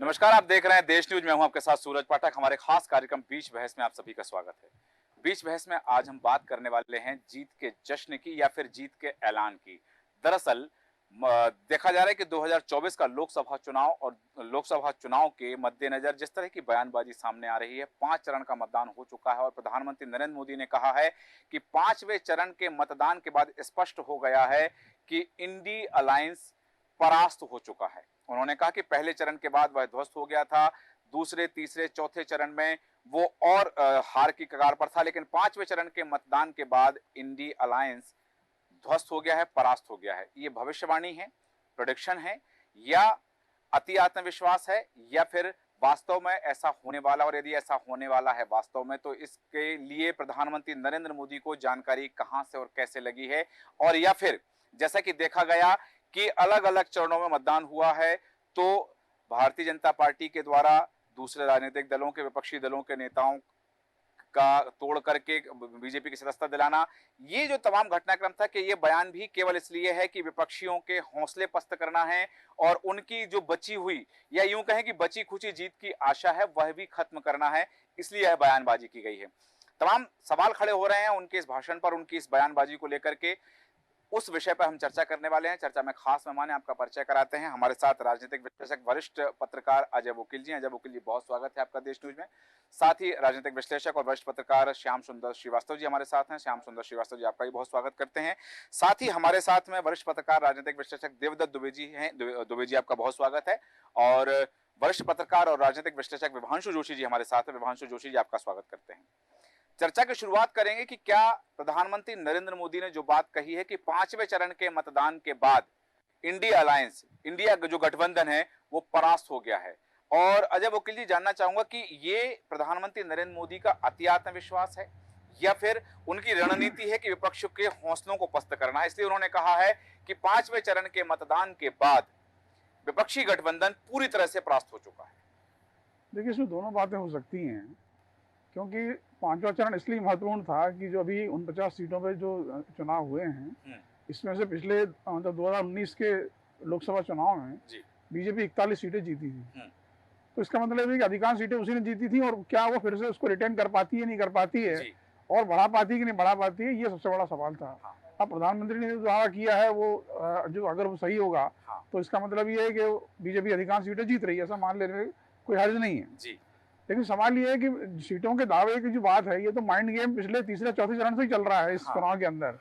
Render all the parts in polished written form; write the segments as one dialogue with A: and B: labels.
A: नमस्कार, आप देख रहे हैं देश न्यूज। मैं हूं आपके साथ सूरज पाठक। हमारे खास कार्यक्रम बीच बहस में आप सभी का स्वागत है। बीच बहस में आज हम बात करने वाले हैं जीत के जश्न की या फिर जीत के ऐलान की। दरअसल देखा जा रहा है कि 2024 का लोकसभा चुनाव और लोकसभा चुनाव के मद्देनजर जिस तरह की बयानबाजी सामने आ रही है, 5 चरण का मतदान हो चुका है और प्रधानमंत्री नरेंद्र मोदी ने कहा है कि 5वें चरण के मतदान के बाद स्पष्ट हो गया है कि इंडी अलायंस परास्त हो चुका है। उन्होंने कहा कि पहले चरण के बाद वह ध्वस्त हो गया था, दूसरे, तीसरे, चौथे चरण में वो और हार की कगार पर था, लेकिन 5वें चरण के मतदान के बाद इंडी अलायंस ध्वस्त हो गया है, परास्त हो गया है। ये भविष्यवाणी है, प्रेडिक्शन है, या अति आत्मविश्वास है, या फिर वास्तव में ऐसा होने वाला? और यदि ऐसा होने वाला है वास्तव में, तो इसके लिए प्रधानमंत्री नरेंद्र मोदी को जानकारी कहां से और कैसे लगी है? और या फिर जैसा कि देखा गया कि अलग अलग चरणों में मतदान हुआ है, तो भारतीय जनता पार्टी के द्वारा दूसरे राजनीतिक दलों के, विपक्षी दलों के नेताओं का तोड़ करके बीजेपी की सदस्यता दिलाना, ये जो तमाम घटनाक्रम था, कि ये बयान भी केवल इसलिए है कि विपक्षियों के हौसले पस्त करना है और उनकी जो बची हुई, या यूं कहें कि बची खुची जीत की आशा है, वह भी खत्म करना है, इसलिए यह बयानबाजी की गई है। तमाम सवाल खड़े हो रहे हैं उनके इस भाषण पर, उनकी इस बयानबाजी को लेकर के। उस विषय पर हम चर्चा करने वाले हैं। चर्चा में खास मेहमान है, आपका परिचय कराते हैं। हमारे साथ राजनीतिक विश्लेषक, वरिष्ठ पत्रकार अजय वकील जी। अजय वकील जी, बहुत स्वागत है आपका देश न्यूज में। साथ ही राजनीतिक विश्लेषक और वरिष्ठ पत्रकार श्याम सुंदर श्रीवास्तव जी हमारे साथ हैं। श्याम सुंदर श्रीवास्तव जी, आपका भी बहुत स्वागत करते हैं। साथ ही हमारे साथ में वरिष्ठ पत्रकार, राजनीतिक विश्लेषक देवदत्त दुबे जी हैं। दुबे जी, आपका बहुत स्वागत है। और वरिष्ठ पत्रकार और राजनीतिक विश्लेषक विभांशु जोशी जी हमारे साथ है। विभांशु जोशी जी, आपका स्वागत करते हैं। चर्चा की शुरुआत करेंगे कि क्या प्रधानमंत्री नरेंद्र मोदी ने जो बात कही है कि 5वें चरण के मतदान के बाद इंडिया अलायंस, इंडिया जो गठबंधन है, वो परास्त हो गया है। और अजय वकील जी, जानना चाहूंगा कि ये प्रधानमंत्री नरेंद्र मोदी का अति आत्मविश्वास है या फिर उनकी रणनीति है कि विपक्ष के हौसलों को पस्त करना है? इसलिए उन्होंने कहा है कि 5वें चरण के मतदान के बाद विपक्षी गठबंधन पूरी तरह से परास्त हो चुका है।
B: देखिए, इसमें दोनों बातें हो सकती हैं, क्योंकि 5वां चरण इसलिए महत्वपूर्ण था कि जो अभी 49 सीटों पे जो चुनाव हुए हैं, इसमें से पिछले मतलब 2019 के लोकसभा चुनाव में बीजेपी 41 सीटें जीती थी। तो इसका मतलब है कि अधिकांश सीटें उसी ने जीती थी, और क्या वो फिर से उसको रिटेन कर पाती है, नहीं कर पाती है, और बढ़ा पाती है कि नहीं बढ़ा पाती है, ये सबसे बड़ा सवाल था। अब प्रधानमंत्री ने जो दावा किया है वो जो अगर वो सही होगा, तो इसका मतलब ये है कि बीजेपी अधिकांश सीटें जीत रही है, ऐसा मान लेने में कोई हर्ज नहीं है। लेकिन सवाल ये है कि सीटों के दावे की जो बात है, ये तो माइंड गेम पिछले तीसरे चौथे चरण से ही चल रहा है इस चुनाव के अंदर।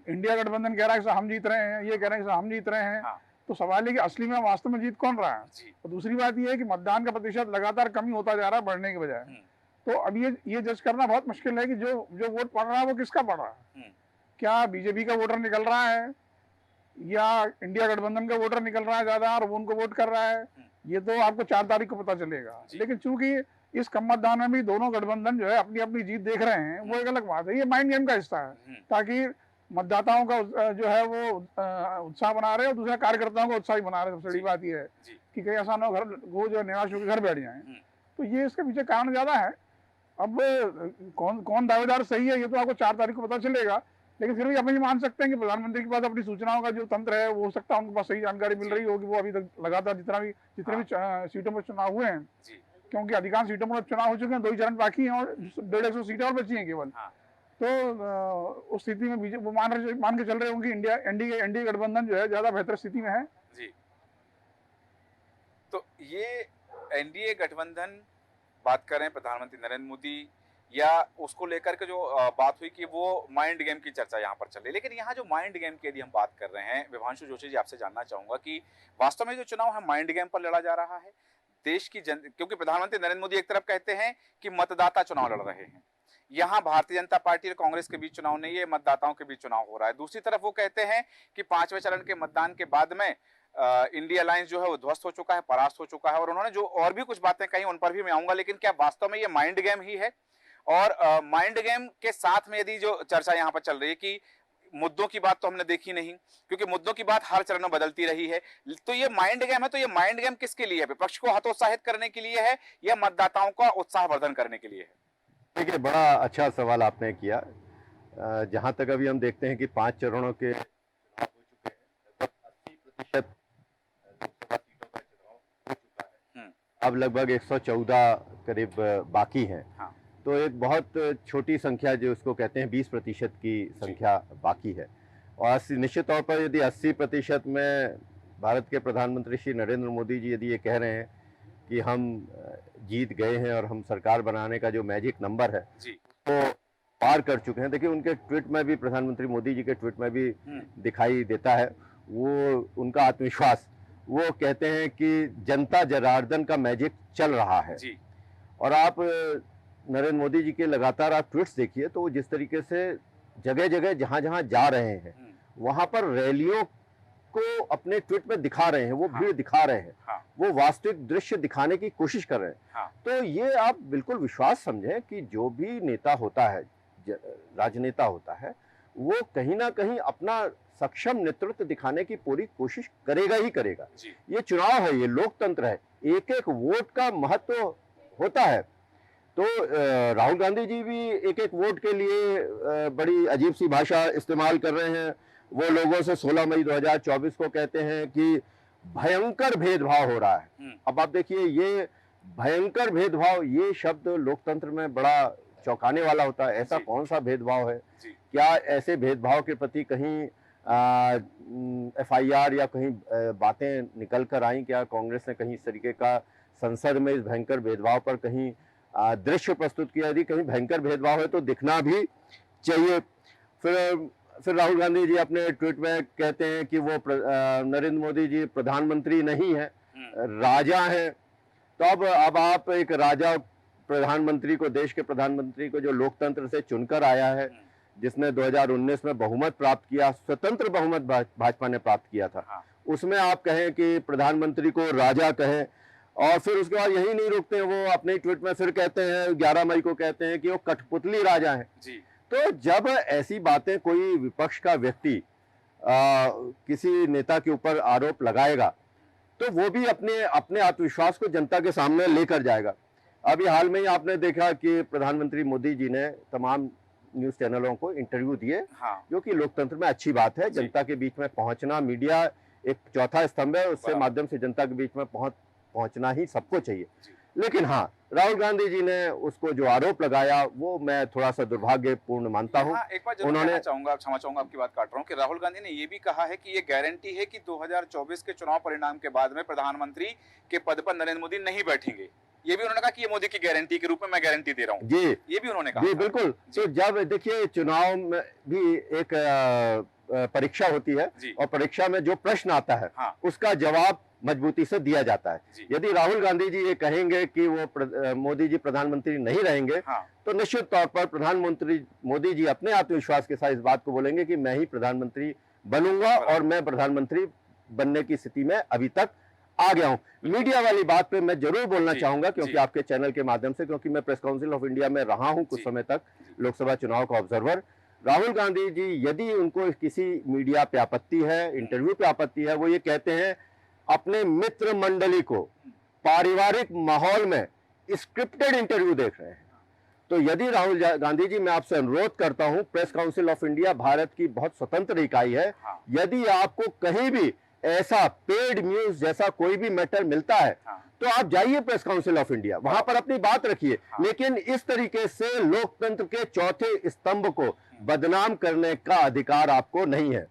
B: इंडिया गठबंधन कह रहा है कि हम जीत रहे हैं, ये कह रहे हैं कि हम जीत रहे हैं। तो सवाल है कि असली में वास्तव में जीत कौन रहा है? और दूसरी बात ये है कि मतदान का प्रतिशत लगातार कमी होता जा रहा है, बढ़ने के बजाय। तो अब ये जज करना बहुत मुश्किल है कि जो वोट पड़ रहा है वो किसका पड़ रहा है। क्या बीजेपी का वोटर निकल रहा है, या इंडिया गठबंधन का वोटर निकल रहा है ज्यादा और वो उनको वोट कर रहा है? ये तो आपको 4 तारीख को पता चलेगा। लेकिन चूंकि इस कम मतदान में भी दोनों गठबंधन जो है अपनी अपनी जीत देख रहे हैं, वो एक अलग बात है। ये माइंड गेम का हिस्सा है, ताकि मतदाताओं का जो है वो उत्साह बना रहे, और दूसरे कार्यकर्ताओं को उत्साही बना रहे। सबसे बड़ी बात ये है कि कई ऐसा ना वो जो निराश होकर घर बैठ जाए। तो ये इसके पीछे कारण ज्यादा है। अब कौन दावेदार सही है, ये तो आपको 4 तारीख को पता चलेगा। लेकिन फिर भी अपन ये मान सकते हैं कि प्रधानमंत्री के पास अपनी सूचनाओं का जो तंत्र है, वो हो सकता है उनके पास सही जानकारी मिल रही होगी। वो अभी तक लगातार जितने भी सीटों पर चुनाव हुए हैं, क्योंकि अधिकांश सीटों पर चुनाव हो चुके हैं, 2 ही चरण बाकी हैं और 150 सीटें और बची हैं केवल। तो उस स्थिति में बीजेपी वो मान के चल रहे होंगे एनडीए गठबंधन जो है ज्यादा बेहतर स्थिति में है।
A: तो ये एनडीए गठबंधन बात करें प्रधानमंत्री नरेंद्र मोदी, या उसको लेकर के जो बात हुई कि वो माइंड गेम की चर्चा यहाँ पर चल रही है। लेकिन यहाँ जो माइंड गेम की यदि हम बात कर रहे हैं, विभांशु जोशी जी, आपसे जानना चाहूंगा कि वास्तव में जो चुनाव है माइंड गेम पर लड़ा जा रहा है देश की क्योंकि प्रधानमंत्री नरेंद्र मोदी एक तरफ कहते हैं कि मतदाता चुनाव लड़ रहे हैं, यहाँ भारतीय जनता पार्टी और कांग्रेस के बीच चुनाव नहीं है, मतदाताओं के बीच चुनाव हो रहा है। दूसरी तरफ वो कहते हैं कि 5वें चरण के मतदान के बाद में इंडिया अलायंस जो है वो ध्वस्त हो चुका है, परास्त हो चुका है। और उन्होंने जो और भी कुछ बातें कही, उन पर भी मैं आऊंगा। लेकिन क्या वास्तव में ये माइंड गेम ही है? और माइंड गेम के साथ में यदि जो चर्चा यहाँ पर चल रही है कि मुद्दों की बात तो हमने देखी नहीं, क्योंकि मुद्दों की बात हर चरण में बदलती रही है, तो ये माइंड गेम है। तो ये माइंड गेम किसके लिए है? विपक्ष को हतोत्साहित करने के लिए है या मतदाताओं का उत्साहवर्धन करने के लिए है?
C: देखिए, बड़ा अच्छा सवाल आपने किया। जहां तक अभी हम देखते हैं कि 5 चरणों के चुनाव हो चुके हैं, लगभग 80% लोकसभा सीटों का चुनाव हो चुका है। अब लगभग 114 करीब बाकी हैं।
A: हाँ।
C: तो एक बहुत छोटी संख्या जो उसको कहते हैं 20% की संख्या बाकी है। और निश्चित तौर पर यदि 80% में भारत के प्रधानमंत्री श्री नरेंद्र मोदी जी यदि ये कह रहे हैं कि हम जीत गए हैं और हम सरकार बनाने का जो मैजिक नंबर है तो पार कर चुके हैं। देखिए उनके ट्वीट में भी, प्रधानमंत्री मोदी जी के ट्वीट में भी दिखाई देता है वो उनका आत्मविश्वास। वो कहते हैं कि जनता जनार्दन का मैजिक चल रहा है
A: जी।
C: और आप नरेंद्र मोदी जी के लगातार आप ट्वीट्स देखिए तो जिस तरीके से जगह जगह जहां जहां जा रहे हैं वहां पर रैलियों को अपने ट्वीट में दिखा रहे हैं, वो भीड़ दिखा रहे हैं, वो वास्तविक दृश्य दिखाने की कोशिश कर रहे हैं। तो ये आप बिल्कुल विश्वास समझें कि जो भी नेता होता है, राजनेता होता है, वो कहीं ना कहीं अपना सक्षम नेतृत्व दिखाने की पूरी कोशिश करेगा ही करेगा। ये चुनाव है, ये लोकतंत्र है, एक एक वोट का महत्व होता है। तो राहुल गांधी जी भी एक एक वोट के लिए बड़ी अजीब सी भाषा इस्तेमाल कर रहे हैं। वो लोगों से 16 मई 2024 को कहते हैं कि भयंकर भेदभाव हो रहा है। अब आप देखिए ये भयंकर भेदभाव, ये शब्द लोकतंत्र में बड़ा चौंकाने वाला होता है। ऐसा कौन सा भेदभाव है? क्या ऐसे भेदभाव के प्रति कहीं FIR या कहीं बातें निकल कर आई? क्या कांग्रेस ने कहीं इस तरीके का संसद में इस भयंकर भेदभाव पर कहीं दृश्य प्रस्तुत किया? यदि कहीं भयंकर भेदभाव है तो दिखना भी चाहिए। फिर राहुल गांधी जी अपने ट्वीट में कहते हैं कि वो नरेंद्र मोदी जी प्रधानमंत्री नहीं है, राजा हैं। तो अब आप एक राजा प्रधानमंत्री को, देश के प्रधानमंत्री को जो लोकतंत्र से चुनकर आया है, जिसने 2019 में बहुमत प्राप्त किया, स्वतंत्र बहुमत भाजपा ने प्राप्त किया था, उसमें आप कहें कि प्रधानमंत्री को राजा कहें। और फिर उसके बाद यही नहीं रुकते हैं, वो अपने ट्वीट में फिर कहते हैं 11 मई को कहते हैं कि वो कठपुतली राजा हैं। तो जब ऐसी बातें कोई विपक्ष का व्यक्ति किसी नेता के ऊपर आरोप लगाएगा तो वो भी अपने आत्मविश्वास को जनता के सामने लेकर जाएगा। अभी हाल में ही आपने देखा कि प्रधानमंत्री मोदी जी ने तमाम न्यूज चैनलों को इंटरव्यू दिए, जो कि लोकतंत्र में अच्छी बात है। जनता के बीच में पहुंचना, मीडिया एक चौथा स्तंभ है, उसके माध्यम से जनता के बीच में पहुंचना ही सबको चाहिए। लेकिन हाँ, राहुल गांधी जी ने उसको जो आरोप लगाया वो मैं थोड़ा सा दुर्भाग्यपूर्ण मानता हूं।
A: एक बार उन्होंने क्षमा चाहूंगा आपकी बात काट रहा हूं कि राहुल गांधी ने ये भी कहा है कि ये गारंटी है कि 2024 के चुनाव परिणाम के बाद में प्रधानमंत्री के पद पर नरेंद्र मोदी नहीं बैठेंगे। ये भी उन्होंने कहा कि ये मोदी की गारंटी के रूप में मैं गारंटी दे रहा हूं। जी, ये भी उन्होंने कहा।
C: जी बिल्कुल। तो जब देखिए चुनाव में भी एक परीक्षा होती है और परीक्षा में जो प्रश्न आता है उसका जवाब मजबूती से दिया जाता है। यदि राहुल गांधी जी ये कहेंगे कि वो मोदी जी प्रधानमंत्री नहीं रहेंगे तो निश्चित तौर पर प्रधानमंत्री मोदी जी अपने आत्मविश्वास के साथ इस बात को बोलेंगे कि मैं ही प्रधानमंत्री बनूंगा और मैं प्रधानमंत्री बनने की स्थिति में अभी तक आ गया हूं। मीडिया वाली बात पे मैं जरूर बोलना चाहूंगा क्योंकि आपके चैनल के माध्यम से, क्योंकि मैं प्रेस काउंसिल ऑफ इंडिया में रहा हूं कुछ समय तक, लोकसभा चुनाव का ऑब्जर्वर। राहुल गांधी जी यदि उनको किसी मीडिया पे आपत्ति है, इंटरव्यू पे आपत्ति है, वो ये कहते हैं अपने मित्र मंडली को पारिवारिक माहौल में स्क्रिप्टेड इंटरव्यू देख रहे हैं। तो यदि राहुल गांधी जी, मैं आपसे अनुरोध करता हूं, press council of India Bharat की बहुत स्वतंत्र इकाई है, यदि आपको कहीं भी ऐसा पेड न्यूज जैसा कोई भी मैटर मिलता है तो आप जाइए प्रेस काउंसिल ऑफ इंडिया, वहां पर अपनी बात रखिए। लेकिन इस तरीके से लोकतंत्र के चौथे स्तंभ को बदनाम करने का अधिकार आपको नहीं है।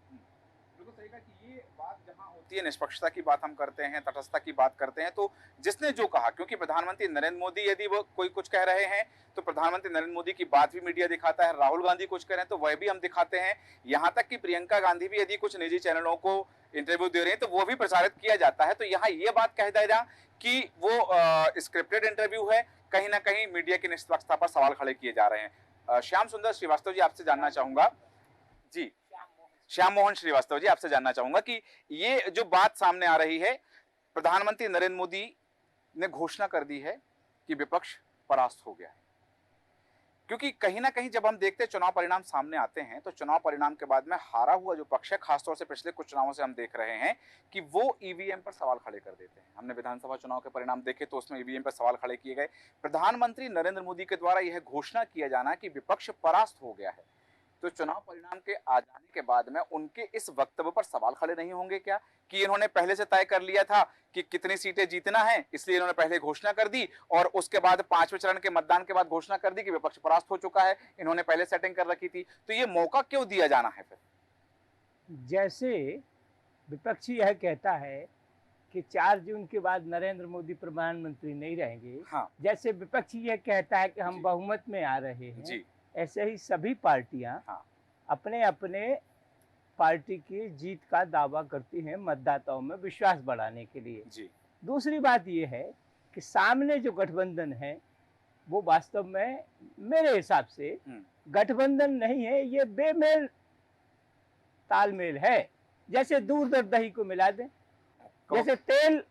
A: निष्पक्षता की बात हम करते हैं, तटस्थता की बात करते हैं, तो जिसने जो कहा, क्योंकि प्रधानमंत्री नरेंद्र मोदी यदि वो कोई कुछ कह रहे हैं तो प्रधानमंत्री नरेंद्र मोदी की बात भी मीडिया दिखाता है, राहुल गांधी कुछ कह रहे हैं तो वह भी हम दिखाते हैं, यहां तक कि प्रियंका गांधी भी यदि कुछ निजी चैनलों को इंटरव्यू दे रहे हैं तो वो भी प्रसारित किया जाता है। तो यहाँ ये बात कह देना कि वो स्क्रिप्टेड इंटरव्यू है, कहीं ना कहीं मीडिया की निष्पक्षता पर सवाल खड़े किए जा रहे हैं। श्याम सुंदर श्रीवास्तव जी, आपसे जानना चाहूंगा जी, श्याम मोहन श्रीवास्तव जी, आपसे जानना चाहूंगा कि ये जो बात सामने आ रही है, प्रधानमंत्री नरेंद्र मोदी ने घोषणा कर दी है कि विपक्ष परास्त हो गया है, क्योंकि कहीं ना कहीं जब हम देखते हैं चुनाव परिणाम सामने आते हैं तो चुनाव परिणाम के बाद में हारा हुआ जो पक्ष है, खासतौर से पिछले कुछ चुनावों से हम देख रहे हैं कि वो ईवीएम पर सवाल खड़े कर देते हैं। हमने विधानसभा चुनाव के परिणाम देखे तो उसमें ईवीएम पर सवाल खड़े किए गए। प्रधानमंत्री नरेंद्र मोदी के द्वारा यह घोषणा किया जाना कि विपक्ष परास्त हो गया है, तो चुनाव परिणाम के आ जाने के बाद में उनके इस वक्तव्य पर सवाल खड़े नहीं होंगे क्या कि इन्होंने पहले से तय कर लिया था कि कितनी सीटें जीतना है, इसलिए इन्होंने पहले घोषणा कर दी और उसके बाद 5वें चरण के मतदान के बाद घोषणा कर दी कि विपक्ष परास्त हो चुका है, इन्होंने पहले सेटिंग कर रखी थी, तो ये मौका क्यों दिया जाना है फिर?
D: जैसे विपक्षी यह कहता है कि 4 जून के बाद नरेंद्र मोदी प्रधानमंत्री नहीं रहेंगे,
A: हाँ
D: जैसे विपक्षी यह कहता है कि हम
A: जी।
D: बहुमत में आ रहे हैं,
A: जी
D: ऐसे ही सभी पार्टियां
A: हाँ
D: अपने अपने पार्टी की जीत का दावा करती हैं मतदाताओं में विश्वास बढ़ाने के लिए।
A: जी
D: दूसरी बात यह है कि सामने जो गठबंधन है वो वास्तव में मेरे हिसाब से गठबंधन नहीं है, ये बेमेल तालमेल है। जैसे दूध और दही को मिला दें, जैसे तेल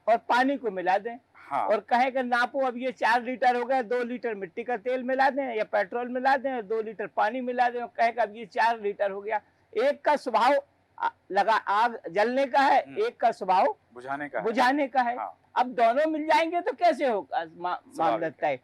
D: और पानी को मिला दें
A: हाँ
D: और कहें कि नापो अब ये 4 लीटर हो गया, 2 लीटर मिट्टी का तेल मिला दें या पेट्रोल मिला दें और 2 लीटर पानी मिला दें और कहें कि अब ये 4 लीटर हो गया। एक का स्वभाव लगा आग जलने का है, एक का स्वभाव बुझाने का है।
A: हाँ।
D: अब दोनों मिल जाएंगे तो कैसे होगा मामला तय।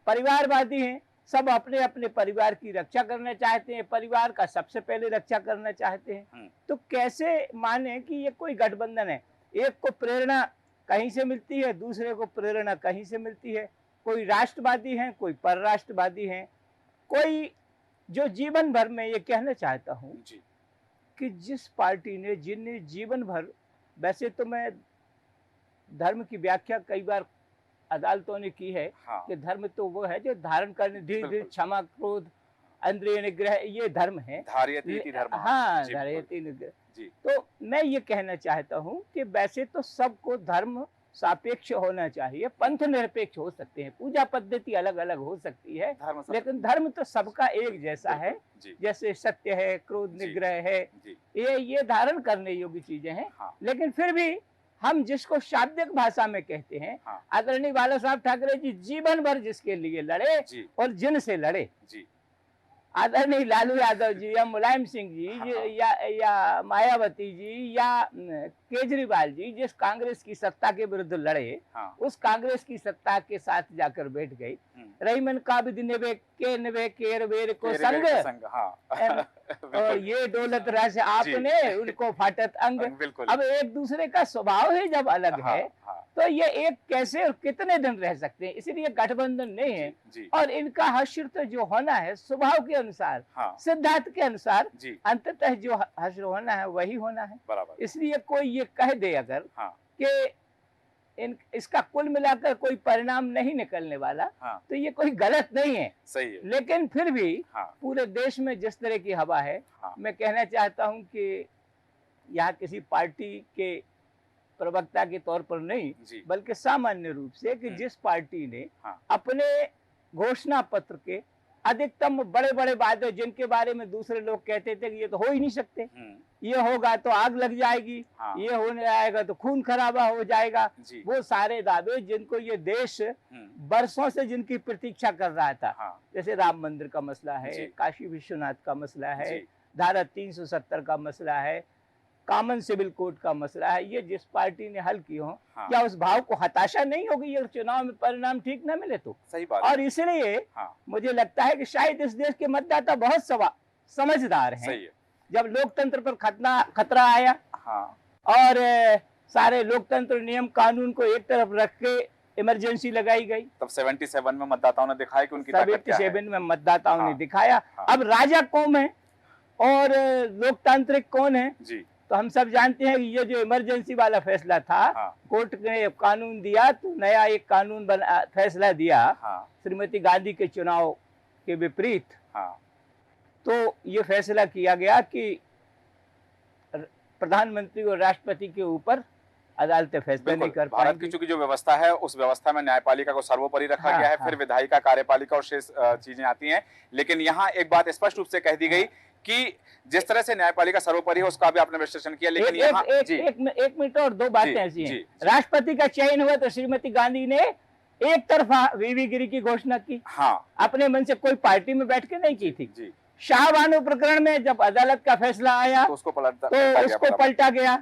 D: परिवारवादी हैं, सब अपने अपने परिवार की रक्षा करना चाहते हैं, परिवार का सबसे पहले रक्षा करना चाहते हैं, तो कैसे माने कि ये कोई गठबंधन है। एक को प्रेरणा कहीं से मिलती है, दूसरे को प्रेरणा कहीं से मिलती है। कोई राष्ट्रवादी है, कोई परराष्ट्रवादी है, कोई जो जीवन भर में ये कहना चाहता हूँ कि जिस पार्टी ने जिनने जीवन भर, वैसे तो मैं धर्म की व्याख्या कई बार अदालतों ने की है कि धर्म तो वो है जो धारण करने, धीरे धीरे क्षमा, क्रोध, इंद्रिय निग्रह, ये धर्म है। हाँ, धारयति निग्रह। तो मैं ये कहना चाहता हूँ कि वैसे तो सबको धर्म सापेक्ष होना चाहिए, पंथ निरपेक्ष हो सकते हैं, पूजा पद्धति अलग अलग हो सकती है, लेकिन धर्म तो सबका एक जैसा है। जैसे सत्य है, क्रोध निग्रह है, ये धारण करने योग्य चीजें हैं। लेकिन फिर भी हम जिसको शाब्दिक भाषा में कहते हैं, आदरणीय बाला साहब ठाकरे जी जीवन भर जिसके लिए लड़े और जिनसे लड़े, आदरणीय लालू यादव जी या मुलायम सिंह जी या मायावती जी या केजरीवाल जी जिस कांग्रेस की सत्ता के विरुद्ध लड़े, उस कांग्रेस की सत्ता के साथ जाकर बैठ गई। रहीमन काबिद निवे के निवे केर वेर को संग, और ये दौलत राज आपने उनको फाटत अंग। अब एक दूसरे का स्वभाव ही जब अलग है तो ये एक कैसे और कितने दिन रह सकते हैं। इसलिए गठबंधन नहीं है और इनका हश्र तो जो होना है स्वभाव के अनुसार, सिद्धांत के अनुसार, अंततः जो हश्र होना है वही होना है। इसलिए कोई ये कह दे अगर कि इसका कुल मिलाकर कोई परिणाम नहीं निकलने वाला, तो ये कोई गलत नहीं है।
A: सही है।
D: लेकिन फिर भी पूरे देश में जिस तरह की हवा है, मैं कहना चाहता हूँ कि यहाँ किसी पार्टी के प्रवक्ता के तौर पर नहीं, बल्कि सामान्य रूप से कि जिस पार्टी ने अपने घोषणा पत्र के अधिकतम बड़े बड़े वादे, जिनके बारे में दूसरे लोग कहते थे कि ये तो हो ही नहीं सकते, ये होगा तो आग लग जाएगी, ये होने जाएगा तो खून खराबा हो जाएगा, वो सारे दावे जिनको ये देश बरसों से जिनकी प्रतीक्षा कर रहा था, जैसे राम मंदिर का मसला है, काशी विश्वनाथ का मसला है, धारा 370 का मसला है, कॉमन सिविल कोड का मसला है, ये जिस पार्टी ने हल की हो, क्या उस भाव को हताशा नहीं होगी ये चुनाव में परिणाम ठीक न मिले तो?
A: सही बात।
D: और इसलिए मुझे लगता है कि शायद इस देश के मतदाता बहुत समझदार हैं।
A: सही है।
D: जब लोकतंत्र पर खतरा आया और सारे लोकतंत्र नियम कानून को एक तरफ रख के इमरजेंसी लगाई गई, तब
A: 77 में मतदाताओं ने दिखाया कि उनकी ताकत क्या है।
D: 77 में मतदाताओं ने दिखाया। अब राजा कौन है और लोकतांत्रिक कौन है, तो हम सब जानते हैं कि ये जो इमरजेंसी वाला फैसला था, कोर्ट ने कानून दिया तो नया एक कानून फैसला दिया श्रीमती गांधी के चुनाव के विपरीत। तो ये फैसला किया गया कि प्रधानमंत्री और राष्ट्रपति के ऊपर अदालतें फैसला नहीं कर
A: भारत की चूंकि जो व्यवस्था है उस व्यवस्था में न्यायपालिका को सर्वोपरि रखा गया है, फिर विधायिका, कार्यपालिका और शेष चीजें आती हैं। लेकिन यहाँ एक बात स्पष्ट रूप से कह दी गई कि जिस तरह से न्यायपालिका सर्वोपरि है उसका भी आपने विश्लेषण किया। लेकिन
D: एक मिनट और दो बातें ऐसी हैं। राष्ट्रपति का चयन हुआ तो श्रीमती गांधी ने एक तरफा वीवी गिरी की घोषणा की, अपने मन से, कोई पार्टी में बैठ के नहीं की थी। शाहबानो प्रकरण में जब अदालत का फैसला आया तो उसको पलटा गया।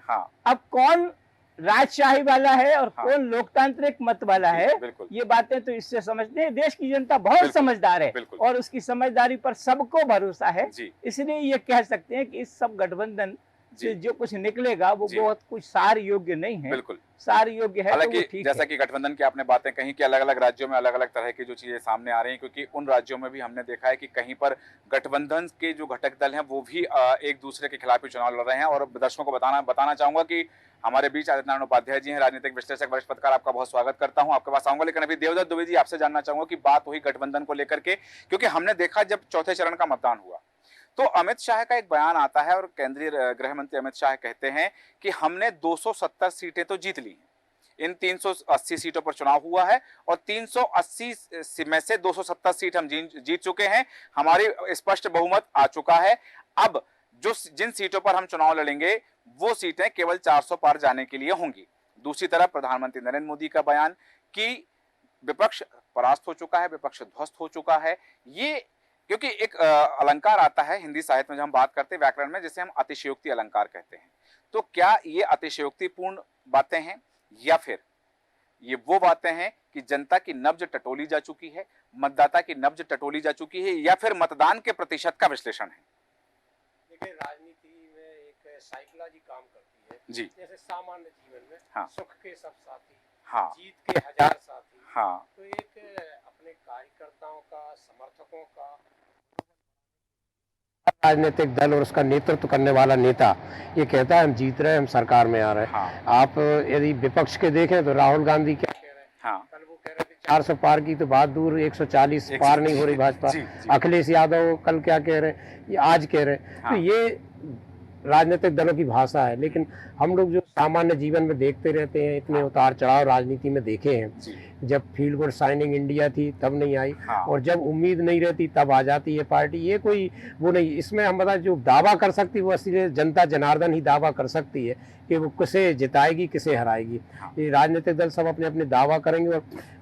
D: अब कौन राजशाही वाला है और
A: हाँ।
D: कौन लोकतांत्रिक मत वाला है,
A: बिल्कुल
D: ये बातें तो इससे समझते हैं। देश की जनता बहुत
A: बिल्कुल,
D: समझदार है
A: बिल्कुल
D: और उसकी समझदारी पर सबको भरोसा है।
A: जी
D: इसलिए ये कह सकते हैं कि इस सब गठबंधन से
A: जी
D: जो कुछ निकलेगा वो
A: जी।
D: बहुत कुछ सार योग्य नहीं है।
A: बिल्कुल।
D: सार योग्य है तो
A: हालांकि
D: वो ठीक
A: जैसा
D: है।
A: कि गठबंधन की आपने बातें कही कि अलग अलग राज्यों में अलग अलग तरह की जो चीजें सामने आ रही हैं, क्योंकि उन राज्यों में भी हमने देखा है कि कहीं पर गठबंधन के जो घटक दल हैं वो भी एक दूसरे के खिलाफ ही चुनाव लड़ रहे हैं। और दर्शकों को बताना चाहूंगा कि हमारे बीच आदित्य नारायण उपाध्याय जी हैं, राजनीतिक विश्लेषक, वरिष्ठ पत्रकार। आपका बहुत स्वागत करता हूं, आपके पास आऊंगा। लेकिन अभी देवदत्त दुबे जी, आपसे जानना चाहूंगा कि बात हुई गठबंधन को लेकर के, क्योंकि हमने देखा जब चौथे चरण का मतदान हुआ तो अमित शाह का एक बयान आता है और केंद्रीय गृह मंत्री अमित शाह कहते हैं कि हमने 270 सीटें तो जीत ली हैं, इन 380 सीटों पर चुनाव हुआ है और 380 में से 270 सीट हम जीत चुके हैं, हमारी स्पष्ट बहुमत आ चुका है। अब जिन सीटों पर हम चुनाव लड़ेंगे वो सीटें केवल 400 पार जाने के लिए होंगी। दूसरी तरफ प्रधानमंत्री नरेंद्र मोदी का बयान कि विपक्ष परास्त हो चुका है, विपक्ष ध्वस्त हो चुका है। ये क्योंकि एक अलंकार आता है हिंदी साहित्य में जब हम बात करते हैं व्याकरण में, जिसे हम अतिशयोक्ति अलंकार कहते हैं। तो क्या ये अतिशयोक्तिपूर्ण बातें हैं या फिर ये वो बातें हैं कि जनता की नब्ज टटोली जा चुकी है, मतदाता की नब्ज टटोली जा चुकी है, या फिर मतदान के प्रतिशत का विश्लेषण है?
E: देखिए, राजनीति में एक साइकोलॉजी काम करती है
A: जी।
E: जैसे सामान्य जीवन में
A: हाँ।
E: सुख के सब साथी,
A: हाँ।
E: जीत के हजार साथी।
A: हाँ।
E: तो एक अपने कार्यकर्ताओं का, समर्थकों का, राजनीतिक दल और उसका नेतृत्व करने वाला नेता ये कहता है हम जीत रहे हैं, हम सरकार में आ रहे हैं।
A: हाँ।
E: आप यदि विपक्ष के देखें तो राहुल गांधी क्या कह रहे हैं?
A: हाँ।
E: कल वो कह रहे थे 400 पार की तो बात दूर, 140 पार नहीं हो रही भाजपा।
A: जी, जी।
E: अखिलेश यादव कल क्या कह रहे हैं, ये आज कह रहे हैं।
A: हाँ।
E: तो ये राजनीतिक दलों की भाषा है, लेकिन हम लोग जो सामान्य जीवन में देखते रहते हैं, इतने उतार चढ़ाव राजनीति में देखे हैं।
A: जी।
E: जब फील गुड साइनिंग इंडिया थी तब नहीं आई,
A: हाँ।
E: और जब उम्मीद नहीं रहती तब आ जाती है पार्टी। ये कोई वो नहीं, इसमें हम बता जो दावा कर सकती है वो असली जनता जनार्दन ही दावा कर सकती है कि वो किसे जिताएगी, किसे हराएगी।
A: हाँ।
E: ये राजनीतिक दल सब अपने अपने दावा करेंगे और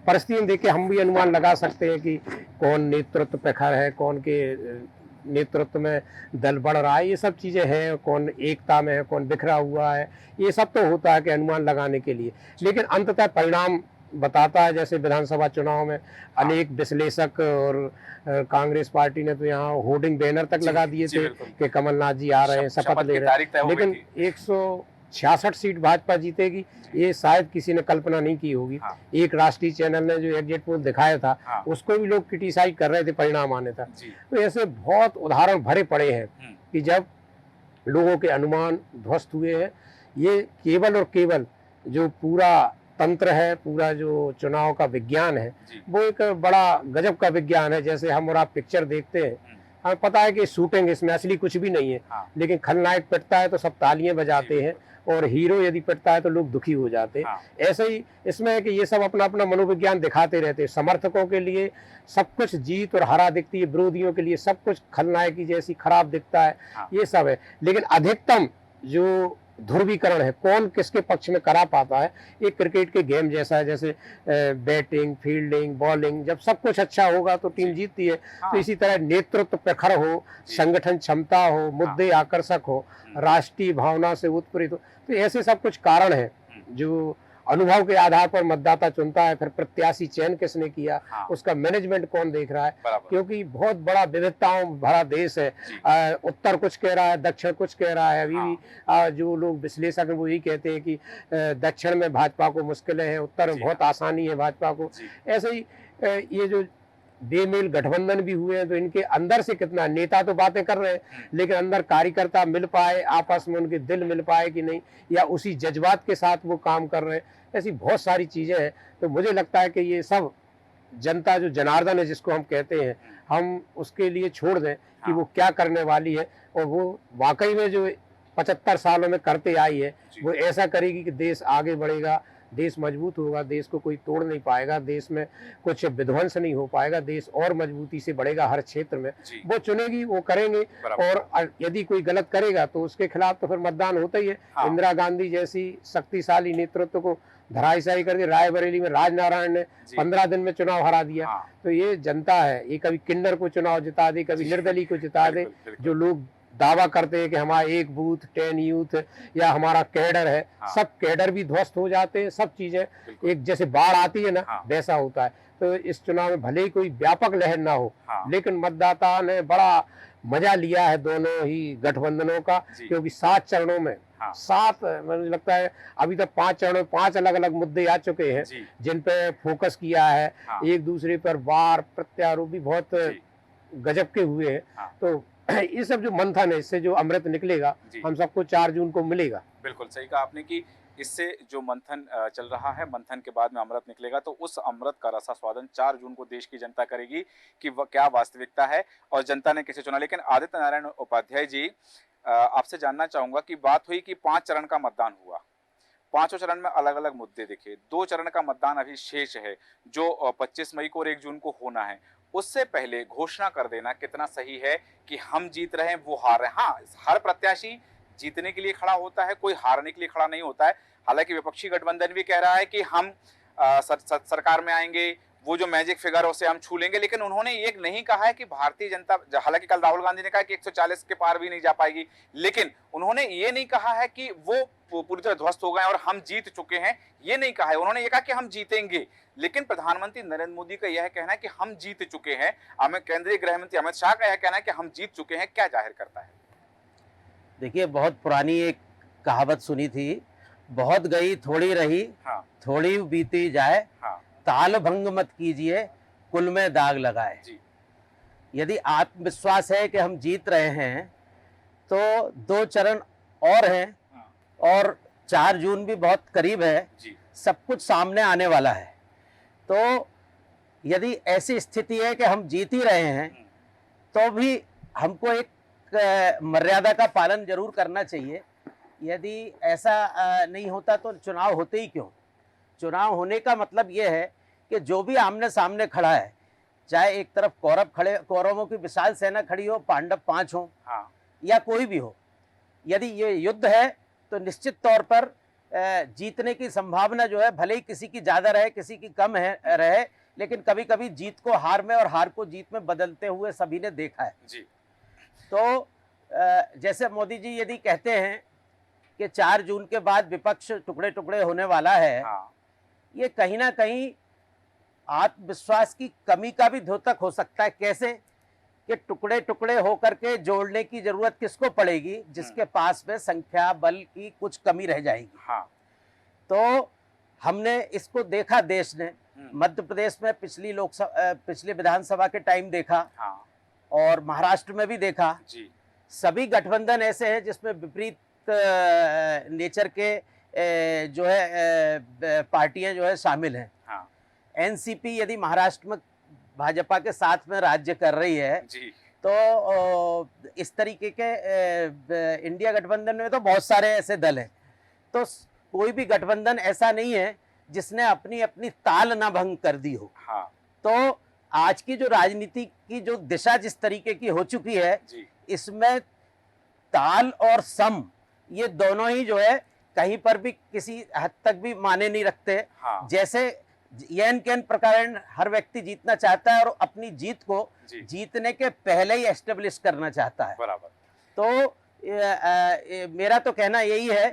E: परिस्थितियां देख के हम भी अनुमान लगा सकते हैं कि कौन नेतृत्व पे खड़ा है, कौन के नेतृत्व में दल बढ़ रहा है। ये सब चीजें हैं, कौन एकता में है, कौन बिखरा हुआ है, ये सब तो होता है कि अनुमान लगाने के लिए। लेकिन अंततः परिणाम बताता है। जैसे विधानसभा चुनाव में अनेक विश्लेषक और कांग्रेस पार्टी ने तो यहाँ होर्डिंग बैनर तक लगा दिए थे कि कमलनाथ जी आ रहे हैं, शपथ ले रहे हैं। लेकिन 166 सीट भाजपा जीतेगी ये शायद किसी ने कल्पना नहीं की होगी।
A: हाँ।
E: एक राष्ट्रीय चैनल ने जो एग्जिट पोल दिखाया था,
A: हाँ।
E: उसको भी लोग क्रिटिसाइज कर रहे थे परिणाम आने तक।
A: जी।
E: तो ऐसे बहुत उदाहरण भरे पड़े हैं कि जब लोगों के अनुमान ध्वस्त हुए हैं। ये केवल और केवल जो पूरा तंत्र है, पूरा जो चुनाव का विज्ञान है, वो एक बड़ा गजब का विज्ञान है। जैसे हम और आप पिक्चर देखते हैं, हमें पता है कि शूटिंग इसमें असली कुछ भी नहीं है।
A: हाँ।
E: लेकिन खलनायक पिटता है तो सब तालियां बजाते हैं, और हीरो यदि पिटता है तो लोग दुखी हो जाते हैं।
A: हाँ।
E: ऐसे ही इसमें है कि ये सब अपना अपना मनोविज्ञान दिखाते रहते हैं। समर्थकों के लिए सब कुछ जीत और हरा दिखती है, विरोधियों के लिए सब कुछ खलनायक की जैसी खराब दिखता है।
A: हाँ।
E: ये सब है, लेकिन अधिकतम जो ध्रुवीकरण है, कौन किसके पक्ष में करा पाता है, एक क्रिकेट के गेम जैसा है। जैसे बैटिंग, फील्डिंग, बॉलिंग, जब सब कुछ अच्छा होगा तो टीम जीतती है।
A: हाँ।
E: तो इसी तरह नेतृत्व प्रखर हो, संगठन क्षमता हो, मुद्दे आकर्षक हो, राष्ट्रीय भावना से उत्प्रेरित हो, तो ऐसे सब कुछ कारण है जो अनुभव के आधार पर मतदाता चुनता है। फिर प्रत्याशी चयन किसने किया,
A: हाँ।
E: उसका मैनेजमेंट कौन देख रहा है,
A: बराबर।
E: क्योंकि बहुत बड़ा विविधताओं भरा देश है। उत्तर कुछ कह रहा है, दक्षिण कुछ कह रहा है। अभी भी जो लोग विश्लेषक हैं वो यही कहते हैं कि दक्षिण में भाजपा को मुश्किलें हैं, उत्तर में बहुत आसानी है भाजपा को। ऐसे ही ये जो बेमेल गठबंधन भी हुए हैं, तो इनके अंदर से कितना, नेता तो बातें कर रहे हैं लेकिन अंदर कार्यकर्ता मिल पाए, आपस में उनके दिल मिल पाए कि नहीं, या उसी जज्बात के साथ वो काम कर रहे हैं। ऐसी बहुत सारी चीजें हैं। तो मुझे लगता है कि ये सब जनता जो जनार्दन है जिसको हम कहते हैं, हम उसके लिए छोड़ दें कि वो क्या करने वाली है, और वो वाकई में जो 75 सालों में करते आई है वो ऐसा करेगी कि देश आगे बढ़ेगा, देश मजबूत होगा, देश को कोई तोड़ नहीं पाएगा, देश में कुछ विध्वंस नहीं हो पाएगा, देश और मजबूती से बढ़ेगा हर क्षेत्र में। वो चुनेगी, वो करेंगे, और यदि कोई गलत करेगा तो उसके खिलाफ तो फिर मतदान होता ही है।
A: हाँ।
E: इंदिरा गांधी जैसी शक्तिशाली नेतृत्व को धराशायी करके रायबरेली में राजनारायण ने 15 दिन में चुनाव हरा दिया। तो ये जनता है, ये कभी किन्नर को चुनाव जिता दे, कभी निर्दलीय को जिता दे। जो लोग दावा करते हैं कि हमारा एक बूथ 10 यूथ या हमारा कैडर है,
A: हाँ।
E: सब कैडर भी ध्वस्त हो जाते हैं, सब चीजें
A: बिल्कुल।
E: एक जैसे बाढ़ आती है ना,
A: हाँ।
E: वैसा होता है। तो इस चुनाव में भले ही कोई व्यापक लहर ना हो,
A: हाँ।
E: लेकिन मतदाता ने बड़ा मजा लिया है दोनों ही गठबंधनों का,
A: जी।
E: क्योंकि 7 चरणों में
A: हाँ।
E: 7, मुझे लगता है अभी तक 5 चरणों में 5 अलग अलग मुद्दे आ चुके हैं
A: जी।
E: जिन पे फोकस किया है।
A: हाँ।
E: एक दूसरे पर वार प्रत्यारोप भी बहुत
A: जी।
E: गजब के हुए हैं।
A: हाँ।
E: तो ये सब जो मंथन है, इससे जो अमृत निकलेगा
A: जी।
E: हम सबको 4 जून को मिलेगा।
A: बिल्कुल सही कहा आपने कि इससे जो मंथन चल रहा है, मंथन के बाद में अमृत निकलेगा, तो उस अमृत का रसास्वादन 4 जून को देश की जनता करेगी कि वह क्या वास्तविकता है और जनता ने किसे चुना। लेकिन आदित्य नारायण उपाध्याय जी, आपसे जानना चाहूंगा कि बात हुई कि 5 चरण का मतदान हुआ, 5 चरण में अलग अलग मुद्दे दिखे, 2 चरण का मतदान अभी शेष है जो 25 मई को और 1 जून को होना है। उससे पहले घोषणा कर देना कितना सही है कि हम जीत रहे हैं, वो हार रहे हैं? हाँ, हर प्रत्याशी जीतने के लिए खड़ा होता है, कोई हारने के लिए खड़ा नहीं होता है। हालांकि विपक्षी गठबंधन भी कह रहा है कि हम सरकार में आएंगे, वो जो मैजिक फिगर है उसे हम छू लेंगे, लेकिन उन्होंने ये नहीं कहा है कि भारतीय जनता, हालांकि कल राहुल गांधी ने कहा कि 140 के पार भी नहीं जा पाएगी, लेकिन उन्होंने ये नहीं कहा है कि वो पूरी तरह ध्वस्त हो गए और हम जीत चुके हैं, ये नहीं कहा है। उन्होंने ये कहा कि हम जीतेंगे, लेकिन प्रधानमंत्री नरेंद्र मोदी का यह कहना है कि हम जीत चुके हैं, हमें केंद्रीय गृह मंत्री अमित शाह का यह कहना है कि हम जीत चुके हैं, क्या जाहिर करता है?
F: देखिए, बहुत पुरानी एक कहावत सुनी थी, बहुत गई थोड़ी रही,
A: हाँ।
F: थोड़ी बीती जाए,
A: हाँ।
F: ताल भंग मत कीजिए, कुल में दाग लगाए।
A: जी।
F: यदि आत्मविश्वास है कि हम जीत रहे हैं तो 2 चरण और हैं,
A: हाँ।
F: और 4 जून भी बहुत करीब है,
A: जी।
F: सब कुछ सामने आने वाला है। तो यदि ऐसी स्थिति है कि हम जीत ही रहे हैं तो भी हमको एक मर्यादा का पालन जरूर करना चाहिए। यदि ऐसा नहीं होता तो चुनाव होते ही क्यों? चुनाव होने का मतलब ये है कि जो भी आमने सामने खड़ा है, चाहे एक तरफ कौरवों की विशाल सेना खड़ी हो, पांडव 5 हो,
A: हाँ।
F: या कोई भी हो, यदि ये युद्ध है तो निश्चित तौर पर जीतने की संभावना जो है, भले ही किसी की ज्यादा रहे किसी की कम रहे, लेकिन कभी कभी जीत को हार में और हार को जीत में बदलते हुए सभी ने देखा है।
A: जी।
F: तो जैसे मोदी जी यदि कहते हैं कि 4 जून के बाद विपक्ष टुकड़े टुकड़े होने वाला है,
A: हाँ।
F: ये कहीं ना कहीं आत्मविश्वास की कमी का भी द्योतक हो सकता है। कैसे कि टुकड़े टुकड़े होकर के जोड़ने की जरूरत किसको पड़ेगी? जिसके पास में संख्या बल की कुछ कमी रह जाएगी।
A: हाँ।
F: तो हमने इसको देखा, देश ने मध्य प्रदेश में पिछली विधानसभा के टाइम देखा,
A: हाँ।
F: और महाराष्ट्र में भी देखा।
A: जी।
F: सभी गठबंधन ऐसे हैं जिसमें विपरीत नेचर के जो है पार्टियां जो है शामिल हैं।
A: हाँ।
F: एनसीपी यदि महाराष्ट्र में भाजपा के साथ में राज्य कर रही है,
A: जी।
F: तो इस तरीके के इंडिया गठबंधन में तो बहुत सारे ऐसे दल हैं। तो कोई भी गठबंधन ऐसा नहीं है जिसने अपनी अपनी ताल ना भंग कर दी हो।
A: हाँ।
F: तो आज की जो राजनीति की जो दिशा जिस तरीके की हो चुकी है,
A: जी।
F: इसमें ताल और सम, ये दोनों ही जो है कहीं पर भी किसी हद तक भी माने नहीं रखते।
A: हाँ।
F: जैसे येन केन प्रकार हर व्यक्ति जीतना चाहता है और अपनी जीत को
A: जी।
F: जीतने के पहले ही एस्टेब्लिश करना चाहता है।
A: बराबर।
F: तो मेरा तो कहना यही है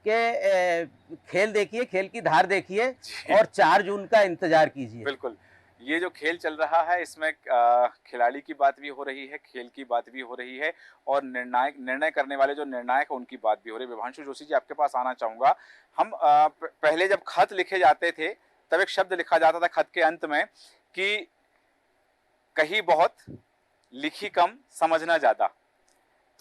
F: कि खेल देखिए, खेल की धार देखिए और 4 जून का इंतजार कीजिए।
A: बिल्कुल, ये जो खेल चल रहा है इसमें खिलाड़ी की बात भी हो रही है, खेल की बात भी हो रही है, और निर्णय करने वाले जो निर्णायक हैं उनकी बात भी हो रही है। विभांशु जोशी जी, आपके पास आना चाहूंगा। हम पहले जब खत लिखे जाते थे तब एक शब्द लिखा जाता था खत के अंत में कि कही बहुत, लिखी कम, समझना ज्यादा।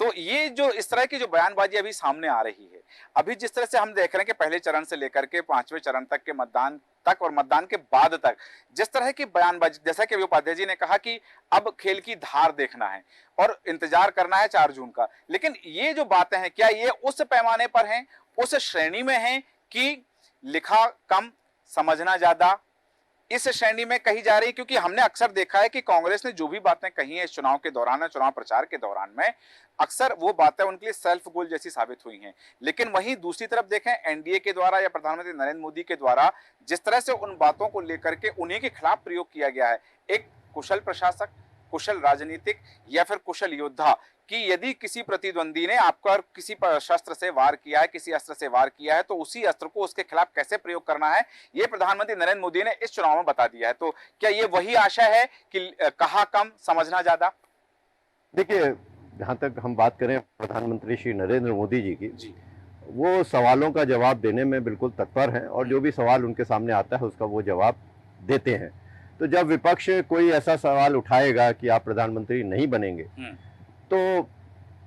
A: तो ये जो इस तरह की जो बयानबाजी अभी सामने आ रही है, अभी जिस तरह से हम देख रहे हैं कि पहले चरण से लेकर के 5वें चरण तक के मतदान तक और मतदान के बाद तक जिस तरह की बयानबाजी, जैसा कि उपाध्याय जी ने कहा कि अब खेल की धार देखना है और इंतजार करना है 4 जून का, लेकिन ये जो बातें हैं क्या ये उस पैमाने पर हैं, उस श्रेणी में हैं कि लिखा कम समझना ज्यादा, इस श्रेणी में कही जा रही? क्योंकि हमने अक्सर देखा है कि कांग्रेस ने जो भी बातें कही है इस चुनाव के दौरान, चुनाव प्रचार के दौरान में, अक्सर वो बातें उनके लिए सेल्फ गोल जैसी साबित हुई हैं। लेकिन वहीं दूसरी तरफ देखें, एनडीए के द्वारा या प्रधानमंत्री नरेंद्र मोदी के द्वारा जिस तरह से उन बातों को लेकर के उन्हीं के खिलाफ प्रयोग किया गया है, एक कुशल प्रशासक, कुशल राजनीतिक या फिर कुशल योद्धा, कि यदि किसी प्रतिद्वंदी ने आप पर किसी पर शस्त्र से वार किया है, किसी अस्त्र से वार किया है, तो उसी अस्त्र को उसके खिलाफ कैसे प्रयोग करना है, ये प्रधानमंत्री नरेंद्र मोदी ने इस चुनाव में बता दिया है। तो क्या ये वही आशा है कि कहा कम समझना ज्यादा?
C: देखिए, जहाँ तक हम बात करें प्रधानमंत्री श्री नरेंद्र मोदी जी की, वो सवालों का जवाब देने में बिल्कुल तत्पर हैं और जो भी सवाल उनके सामने आता है उसका वो जवाब देते हैं। तो जब विपक्ष कोई ऐसा सवाल उठाएगा कि आप प्रधानमंत्री नहीं बनेंगे, तो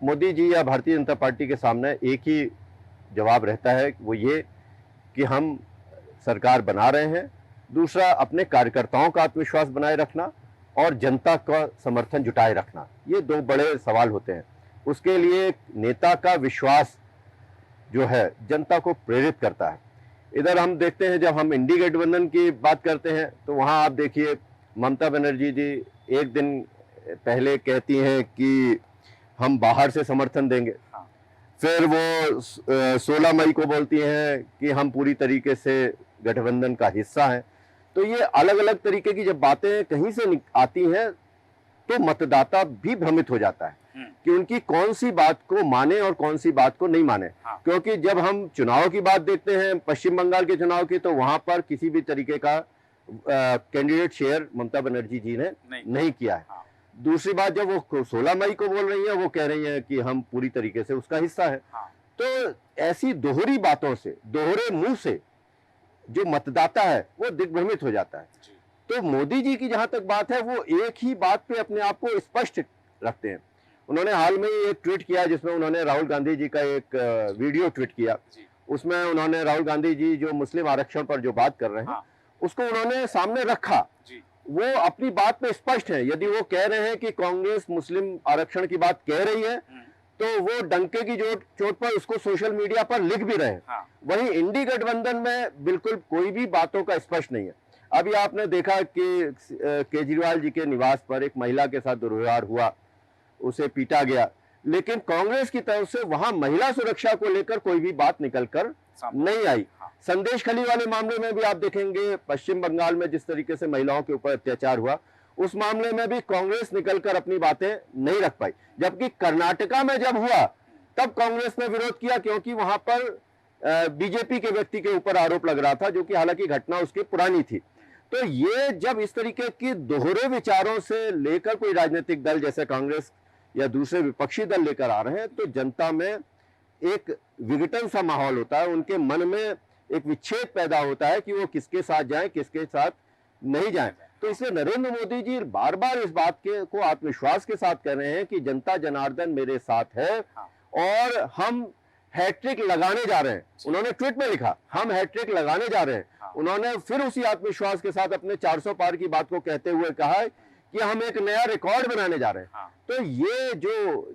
C: मोदी जी या भारतीय जनता पार्टी के सामने एक ही जवाब रहता है, वो ये कि हम सरकार बना रहे हैं। दूसरा, अपने कार्यकर्ताओं का आत्मविश्वास बनाए रखना और जनता का समर्थन जुटाए रखना, ये दो बड़े सवाल होते हैं। उसके लिए नेता का विश्वास जो है जनता को प्रेरित करता है। इधर हम देखते हैं, जब हम इंडी गठबंधन की बात करते हैं तो वहाँ आप देखिए ममता बनर्जी जी एक दिन पहले कहती हैं कि हम बाहर से समर्थन देंगे, फिर वो 16 मई को बोलती हैं कि हम पूरी तरीके से गठबंधन का हिस्सा हैं। तो ये अलग अलग तरीके की जब बातें कहीं से आती हैं तो मतदाता भी भ्रमित हो जाता है कि उनकी कौन सी बात को माने और कौन सी बात को नहीं माने। क्योंकि जब हम चुनाव की बात देखते हैं, पश्चिम बंगाल के चुनाव की, तो वहां पर किसी भी तरीके का कैंडिडेट शेयर ममता बनर्जी जी ने नहीं किया है। दूसरी बात, जब वो 16 मई को बोल रही है, वो कह रही है कि हम पूरी तरीके से उसका हिस्सा है। तो ऐसी दोहरी बातों से, दोहरे मुंह से जो मतदाता है वो दिग्भ्रमित हो जाता है। तो मोदी जी की जहां तक बात है, वो एक ही बात पे अपने आप को स्पष्ट रखते हैं। उन्होंने हाल में ही एक ट्वीट किया जिसमें उन्होंने राहुल गांधी जी का एक वीडियो ट्वीट किया। उसमें उन्होंने राहुल गांधी जी जो मुस्लिम आरक्षण पर जो बात कर रहे हैं उसको उन्होंने सामने रखा। वो अपनी बात पे स्पष्ट है। यदि वो कह रहे हैं कि कांग्रेस मुस्लिम आरक्षण की बात कह रही है, तो वो डंके की चोट पर उसको सोशल मीडिया पर लिख भी रहे हैं। वहीं इंडी गठबंधन में बिल्कुल कोई भी बातों का स्पष्ट नहीं है। अभी आपने देखा कि केजरीवाल जी के निवास पर एक महिला के साथ दुर्व्यवहार हुआ, उसे पीटा गया, लेकिन कांग्रेस की तरफ से वहां महिला सुरक्षा को लेकर कोई भी बात निकलकर नहीं आई। संदेश खली वाले मामले में भी आप देखेंगे, पश्चिम बंगाल में जिस तरीके से महिलाओं के ऊपर अत्याचार हुआ, उस मामले में भी कांग्रेस निकलकर अपनी बातें नहीं रख पाई। जबकि कर्नाटका में जब हुआ तब कांग्रेस ने विरोध किया, क्योंकि वहां पर बीजेपी के व्यक्ति के ऊपर आरोप लग रहा था, जो कि हालांकि घटना उसकी पुरानी थी। तो ये जब इस तरीके की दोहरे विचारों से लेकर कोई राजनीतिक दल जैसे कांग्रेस या दूसरे विपक्षी दल लेकर आ रहे हैं, तो जनता में एक विघटन सा माहौल होता है, उनके मन में एक विच्छेद पैदा होता है कि वो किसके साथ जाएं, किसके साथ नहीं जाएं। तो इसलिए नरेंद्र मोदी जी बार बार इस बात को आत्मविश्वास के साथ कह रहे हैं कि जनता जनार्दन मेरे साथ है और हम हैट्रिक लगाने जा रहे हैं। उन्होंने ट्वीट में लिखा, हम हैट्रिक लगाने जा रहे हैं। उन्होंने फिर उसी आत्मविश्वास के साथ अपने 400 पार की बात को कहते हुए कहा कि हम एक नया रिकॉर्ड बनाने जा रहे हैं। तो ये जो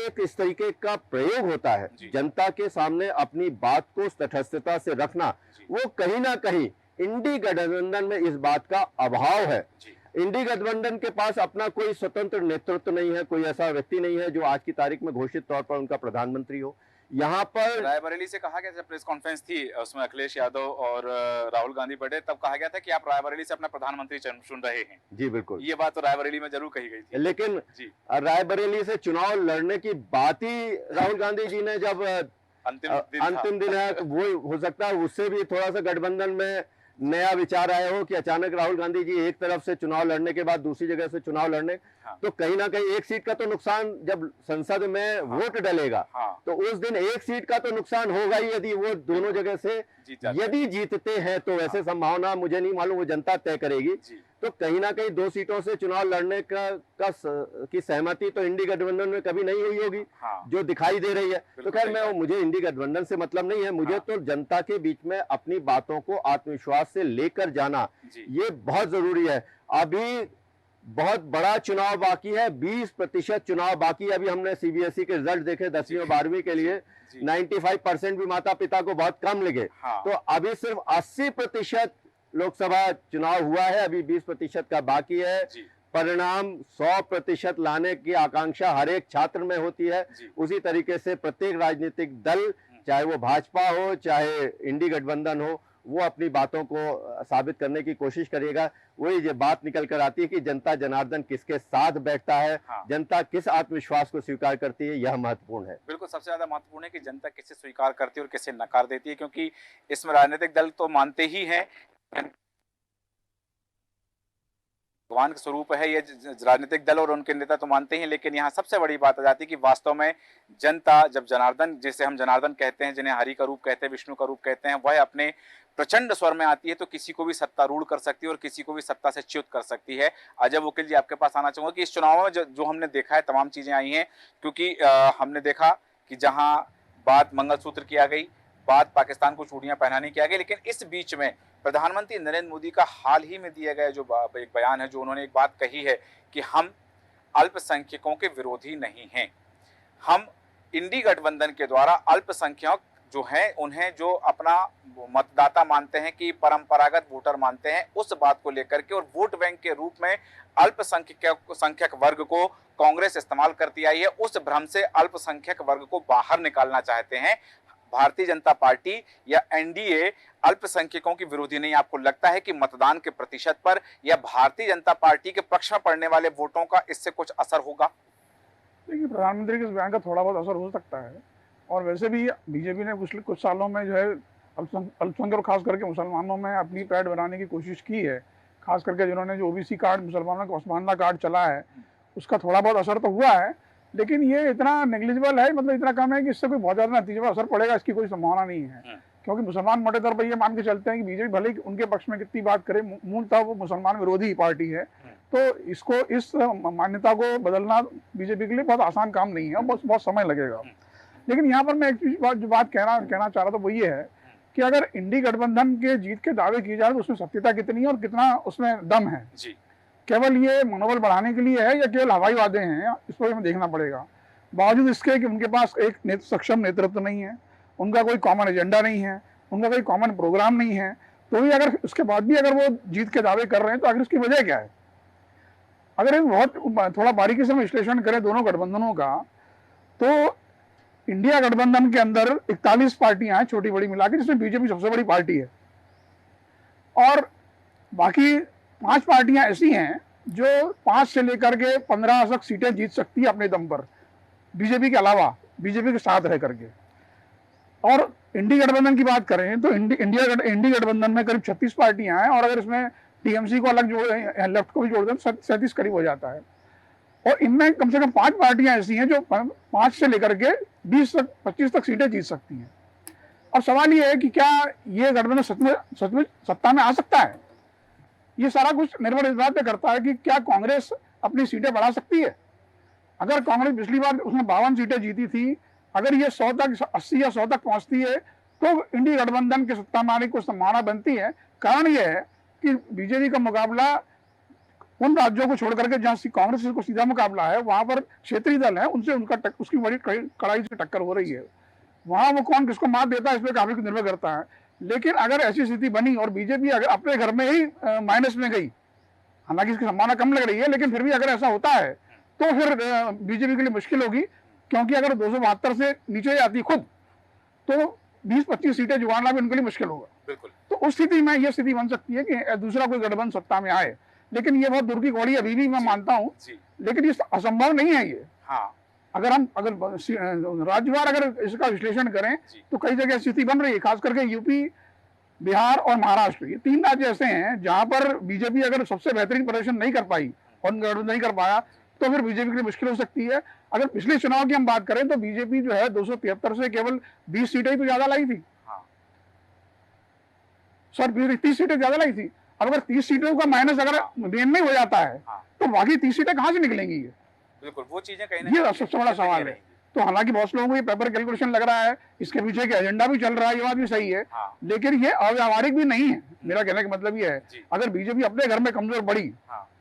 C: एक इस तरीके का प्रयोग होता है, जनता के सामने अपनी बात को तटस्थता से रखना, वो कहीं ना कहीं इंडी गठबंधन में इस बात का अभाव है। इंडी गठबंधन के पास अपना कोई स्वतंत्र नेतृत्व नहीं है, कोई ऐसा व्यक्ति नहीं है जो आज की तारीख में घोषित तौर पर उनका प्रधानमंत्री हो। यहाँ पर
A: रायबरेली से कहा गया, जब प्रेस कॉन्फ्रेंस थी उसमें अखिलेश यादव और राहुल गांधी बैठे, तब कहा गया था कि आप रायबरेली से अपना प्रधानमंत्री चुन रहे हैं।
C: जी बिल्कुल,
A: ये बात तो रायबरेली में जरूर कही गई थी।
C: लेकिन रायबरेली से चुनाव लड़ने की बात ही राहुल गांधी जी ने जब अंतिम दिन है, वो हो सकता है उससे भी थोड़ा सा गठबंधन में नया विचार आया हो कि अचानक राहुल गांधी जी एक तरफ से चुनाव लड़ने के बाद दूसरी जगह से चुनाव लड़ने, तो कहीं ना कहीं एक सीट का तो नुकसान, जब संसद में वोट डलेगा तो उस दिन एक सीट का तो नुकसान होगा ही यदि वो दोनों जगह से यदि जीतते हैं। तो वैसे संभावना मुझे नहीं मालूम, वो जनता तय करेगी। तो कहीं ना कहीं 2 सीटों से चुनाव लड़ने की सहमति तो इंडी गठबंधन में कभी नहीं हुई होगी, जो दिखाई दे रही है। तो खैर मुझे इंडी गठबंधन से मतलब नहीं है, मुझे तो जनता के बीच में अपनी बातों को आत्मविश्वास से लेकर जाना ये बहुत जरूरी है। अभी बहुत बड़ा चुनाव बाकी है, 20% चुनाव बाकी। अभी हमने सीबीएसई के रिजल्ट देखे 10वीं और 12वीं के लिए, 95% भी माता पिता को बहुत कम लगे। तो अभी सिर्फ 80% लोकसभा चुनाव हुआ है, अभी 20% का बाकी है। परिणाम 100% लाने की आकांक्षा हर एक छात्र में होती है। उसी तरीके से प्रत्येक राजनीतिक दल, चाहे वो भाजपा हो चाहे इंडी गठबंधन हो, वो अपनी बातों को साबित करने की कोशिश करेगा। वही ये बात निकल कर आती है कि जनता जनार्दन किसके साथ बैठता है, जनता किस आत्मविश्वास को स्वीकार करती है, यह महत्वपूर्ण है।
A: बिल्कुल, सबसे ज्यादा महत्वपूर्ण है कि जनता किसे स्वीकार करती है और किसे नकार देती है, क्योंकि इसमें राजनीतिक दल तो मानते ही हैं भगवान का स्वरूप है ये राजनीतिक दल और उनके नेता तो मानते हैं, लेकिन यहाँ सबसे बड़ी बात आ जाती है कि वास्तव में जनता जब जनार्दन, जिसे हम जनार्दन कहते हैं, जिन्हें हरि का रूप कहते हैं, विष्णु का रूप कहते हैं, वह अपने प्रचंड स्वर में आती है तो किसी को भी सत्तारूढ़ कर सकती है और किसी को भी सत्ता से च्युत कर सकती है। अजय वकील जी, आपके पास आना चाहूंगा कि इस चुनाव में जो हमने देखा है तमाम चीजें आई हैं, क्योंकि हमने देखा कि जहां बात मंगलसूत्र किया गई, बात पाकिस्तान को चूड़ियां पहनाने की आ गई, लेकिन इस बीच में प्रधानमंत्री नरेंद्र मोदी का हाल ही में दिया गया जो एक बयान है, जो उन्होंने एक बात कही है कि हम अल्पसंख्यकों के विरोधी नहीं हैं, हम इंडी गठबंधन के द्वारा अल्पसंख्यक जो हैं उन्हें जो अपना मतदाता मानते हैं, कि परंपरागत वोटर मानते हैं, उस बात को लेकर के और वोट बैंक के रूप में अल्पसंख्यक वर्ग को कांग्रेस इस्तेमाल करती आई है, उस भ्रम से अल्पसंख्यक वर्ग को बाहर निकालना चाहते हैं। भारतीय जनता पार्टी या एनडीए अल्पसंख्यकों की विरोधी नहीं। आपको लगता है कि मतदान के प्रतिशत पर या भारतीय जनता पार्टी के पक्ष में पड़ने वाले वोटों का इससे कुछ असर होगा?
B: देखिए, प्रधानमंत्री के इस बयान का थोड़ा बहुत असर हो सकता है, और वैसे भी बीजेपी ने कुछ सालों में जो है अल्पसंख्यक और खास करके मुसलमानों में अपनी पैठ बनाने की कोशिश की है। खास करके जिन्होंने जो ओबीसी कार्ड, मुसलमानों का ओस्मानला कार्ड चला है, उसका थोड़ा बहुत असर तो हुआ है, लेकिन ये इतना नेग्लिजिबल है, मतलब इतना कम है कि इससे कोई बहुत ज़्यादा नतीजे पर असर पड़ेगा इसकी कोई संभावना नहीं है। क्योंकि मुसलमान मोटे तौर पर ये मान के चलते हैं कि बीजेपी भले ही उनके पक्ष में कितनी बात करे, मूलतः वो मुसलमान विरोधी पार्टी है, तो इसको, इस मान्यता को बदलना बीजेपी के लिए बहुत आसान काम नहीं है और बहुत समय लगेगा। लेकिन यहाँ पर मैं एक चीज जो बात कहना चाह रहा था वो ये है कि अगर इंडी गठबंधन के जीत के दावे किए जा रहे तो उसमें सत्यता कितनी है और कितना उसमें दम है
A: जी।
B: केवल ये मनोबल बढ़ाने के लिए है या केवल हवाई वादे हैं, इस पर हमें देखना पड़ेगा। बावजूद इसके कि उनके पास एक सक्षम नेतृत्व नहीं है, उनका कोई कॉमन एजेंडा नहीं है, उनका कोई कॉमन प्रोग्राम नहीं है, तो भी अगर उसके बाद भी अगर वो जीत के दावे कर रहे हैं तो आखिर उसकी वजह क्या है? अगर बहुत थोड़ा बारीकी से हम विश्लेषण करें दोनों गठबंधनों का, तो इंडिया गठबंधन के अंदर 41 पार्टियां हैं छोटी बड़ी मिला के, जिसमें बीजेपी सबसे बड़ी पार्टी है, और बाकी 5 पार्टियां ऐसी हैं जो 5 से लेकर के 15 तक सीटें जीत सकती है अपने दम पर, बीजेपी के अलावा, बीजेपी के साथ रह करके। और इंडी गठबंधन की बात करें तो इंडी गठबंधन में करीब 36 पार्टियां हैं, और अगर इसमें टीएमसी को अलग जोड़, लेफ्ट को भी जोड़ दें तो 37 करीब हो जाता है। और इनमें कम से कम 5 पार्टियां ऐसी हैं जो 5 से लेकर के 20 तक 25 तक सीटें जीत सकती हैं। अब सवाल ये है कि क्या ये गठबंधन सचमुच सत्ता में आ सकता है? ये सारा कुछ निर्भर इस बात पे करता है कि क्या कांग्रेस अपनी सीटें बढ़ा सकती है। अगर कांग्रेस पिछली बार उसने 52 सीटें जीती थी, अगर ये 100 तक 80 या 100 तक पहुंचती है तो इंडी गठबंधन के सत्ता में आने की संभावना बनती है। कारण ये है कि बीजेपी का मुकाबला उन राज्यों को छोड़ करके जहां कांग्रेस को सीधा मुकाबला है, वहां पर क्षेत्रीय दल है, उनसे उसकी बड़ी कड़ाई से टक्कर हो रही है। वहां वो कौन किसको मात देता है इस पर काफी निर्भर करता है। लेकिन अगर ऐसी स्थिति बनी और बीजेपी अगर अपने घर में ही माइनस में गई, हालांकि इसकी संभावना कम लग रही है, लेकिन फिर भी अगर ऐसा होता है तो फिर बीजेपी के लिए मुश्किल होगी, क्योंकि अगर 272 से नीचे आती खुद तो 20-25 सीटें जुगाड़ना भी उनके लिए मुश्किल होगा।
A: बिल्कुल।
B: तो उस स्थिति में यह स्थिति बन सकती है कि दूसरा कोई गठबंधन सत्ता में आए, लेकिन ये बहुत दूर की घड़ी अभी भी मैं मानता हूँ, लेकिन ये असंभव नहीं है ये।
A: हाँ।
B: अगर राज्यवार अगर इसका विश्लेषण करें तो कई जगह स्थिति बन रही है, खास करके यूपी, बिहार और महाराष्ट्र, ये 3 राज्य ऐसे हैं जहां पर बीजेपी अगर सबसे बेहतरीन प्रदर्शन नहीं कर पाई और नहीं कर पाया तो फिर बीजेपी के लिए मुश्किल हो सकती है। अगर पिछले चुनाव की हम बात करें तो बीजेपी जो है 273 से केवल 20 सीटें ही तो ज्यादा लाई थी। सर 30 सीटें ज्यादा लाई थी। अब अगर 30 सीटों का माइनस अगर मेन में हो जाता है तो बाकी 30 सीटें कहां से निकलेंगी? ये
A: बिल्कुल, वो चीजें कहीं ना
B: ये सबसे बड़ा सवाल है। तो हालांकि बहुत लोगों को ये पेपर कैलकुलेशन लग रहा है, इसके पीछे का एजेंडा भी चल रहा है, ये बात भी सही है, लेकिन ये अव्यावहारिक भी नहीं है। मेरा कहने का मतलब ये है अगर बीजेपी अपने घर में कमजोर पड़ी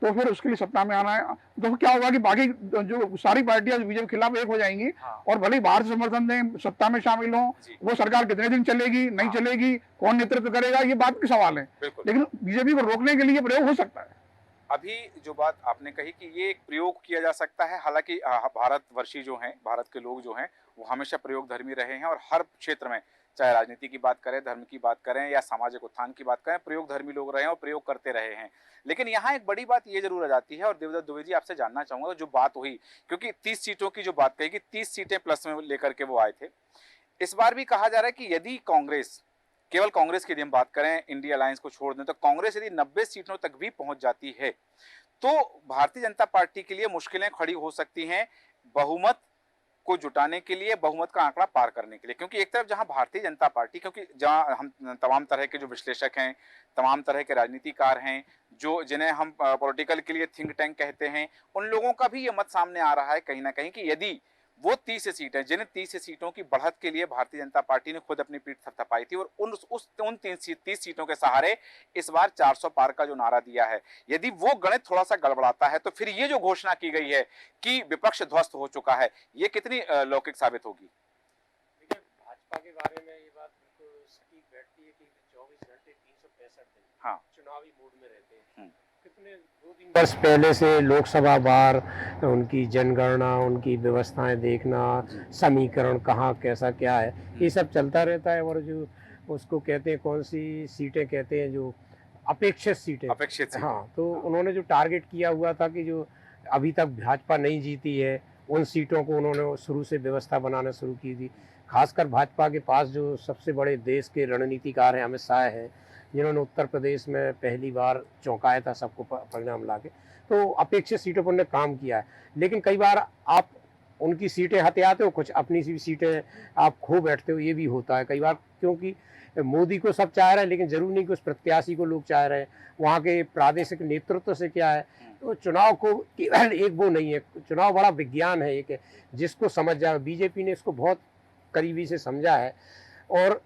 B: तो फिर उसके लिए सत्ता में आना है तो क्या होगा कि बाकी जो सारी पार्टियां बीजेपी के खिलाफ एक हो जाएंगी, और भले ही बाहर से समर्थन दें, सत्ता में शामिल हों, वो सरकार कितने दिन चलेगी, नहीं चलेगी, कौन नेतृत्व करेगा, ये बात के सवाल है। लेकिन बीजेपी को रोकने के लिए प्रयोग हो सकता है।
A: अभी जो बात आपने कही कि ये एक प्रयोग किया जा सकता है, हालांकि भारतवर्षी जो हैं, भारत के लोग जो हैं वो हमेशा प्रयोगधर्मी रहे हैं और हर क्षेत्र में, चाहे राजनीति की बात करें, धर्म की बात करें या सामाजिक उत्थान की बात करें, प्रयोग धर्मी लोग रहे हैं और प्रयोग करते रहे हैं। लेकिन यहाँ एक बड़ी बात ये जरूर आ जाती है, और देवदत्त दुबे जी आपसे जानना चाहूंगा जो बात हुई, क्योंकि 30 सीटों की जो बात कही कि 30 सीटें प्लस में लेकर के वो आए थे। इस बार भी कहा जा रहा है कि यदि कांग्रेस, केवल कांग्रेस की यदि हम बात करें, इंडिया अलायंस को छोड़ दें, तो कांग्रेस यदि 90 सीटों तक भी पहुंच जाती है तो भारतीय जनता पार्टी के लिए मुश्किलें खड़ी हो सकती हैं बहुमत को जुटाने के लिए, बहुमत का आंकड़ा पार करने के लिए। क्योंकि एक तरफ जहां भारतीय जनता पार्टी, क्योंकि जहां हम तमाम तरह के जो विश्लेषक हैं, तमाम तरह के राजनीतिकार हैं, जो जिन्हें हम पॉलिटिकल के लिए थिंक टैंक कहते हैं, उन लोगों का भी ये मत सामने आ रहा है कहीं ना कहीं कि यदि वो 30 सीटें, जिन 30 सीटों की बढ़त के लिए भारतीय जनता पार्टी ने खुद अपनी पीठ थपथपाई थी, और उन 30 सीटों के सहारे इस बार 400 पार का जो नारा दिया है, यदि वो गणित थोड़ा सा गड़बड़ाता है तो फिर ये जो घोषणा की गई है कि विपक्ष ध्वस्त हो चुका है, ये कितनी लौकिक साबित होगी?
E: देखिए, भाजपा के बारे में ये बात बिल्कुल सटीक बैठती है कि 24 घंटे 365 दिन
A: हाँ,
E: चुनावी मूड में रहते हैं।
A: हम्म।
E: कितने 2-3 वर्ष पहले से लोकसभा बार, उनकी जनगणना, उनकी व्यवस्थाएं देखना, समीकरण कहाँ कैसा क्या है, ये सब चलता रहता है। और जो उसको कहते हैं, कौन सी सीटें कहते हैं, जो अपेक्षित सीटें,
A: अपेक्षित सीटें।
E: हाँ, तो उन्होंने जो टारगेट किया हुआ था कि जो अभी तक भाजपा नहीं जीती है, उन सीटों को उन्होंने शुरू से व्यवस्था बनाना शुरू की थी। खासकर भाजपा के पास जो सबसे बड़े देश के रणनीतिकार हैं, अमित शाह हैं, जिन्होंने उत्तर प्रदेश में पहली बार चौंकाया था सबको परिणाम लाके, तो अपेक्षित सीटों पर उन्होंने काम किया है। लेकिन कई बार आप उनकी सीटें हते आते हो, कुछ अपनी सी सीटें आप खो बैठते हो, ये भी होता है कई बार। क्योंकि मोदी को सब चाह रहे हैं, लेकिन जरूर नहीं कि उस प्रत्याशी को लोग चाह रहे हैं। वहाँ के प्रादेशिक नेतृत्व से क्या है, तो चुनाव को केवल एक वो नहीं है, चुनाव बड़ा विज्ञान है एक, जिसको समझ जाए। बीजेपी ने इसको बहुत करीबी से समझा है। और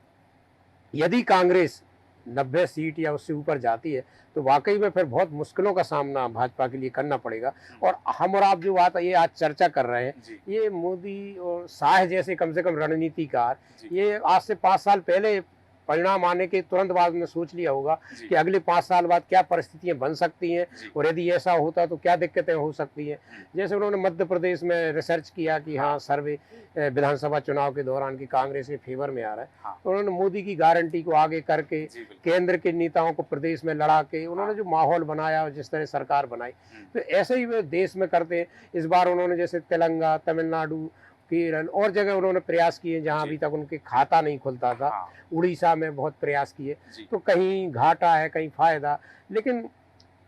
E: यदि कांग्रेस 90 सीट या उससे ऊपर जाती है तो वाकई में फिर बहुत मुश्किलों का सामना भाजपा के लिए करना पड़ेगा। और हम और आप जो बात ये आज चर्चा कर रहे हैं, ये मोदी और शाह जैसे कम से कम रणनीतिकार, ये आज से 5 साल पहले परिणाम आने के तुरंत बाद में सोच लिया होगा कि अगले 5 साल बाद क्या परिस्थितियां बन सकती हैं, और यदि ऐसा होता तो क्या दिक्कतें हो सकती हैं। जैसे उन्होंने मध्य प्रदेश में रिसर्च किया कि हाँ, सर्वे विधानसभा चुनाव के दौरान की कांग्रेस के फेवर में आ रहा है, तो उन्होंने मोदी की गारंटी को आगे करके केंद्र के नेताओं को प्रदेश में लड़ा के उन्होंने जो माहौल बनाया और जिस तरह सरकार बनाई, तो ऐसे ही वे देश में करते हैं। इस बार उन्होंने जैसे तेलंगाना, तमिलनाडु, केरल और जगह उन्होंने प्रयास किए जहां अभी तक उनके खाता नहीं खुलता था। उड़ीसा में बहुत प्रयास किए, तो कहीं घाटा है, कहीं फायदा। लेकिन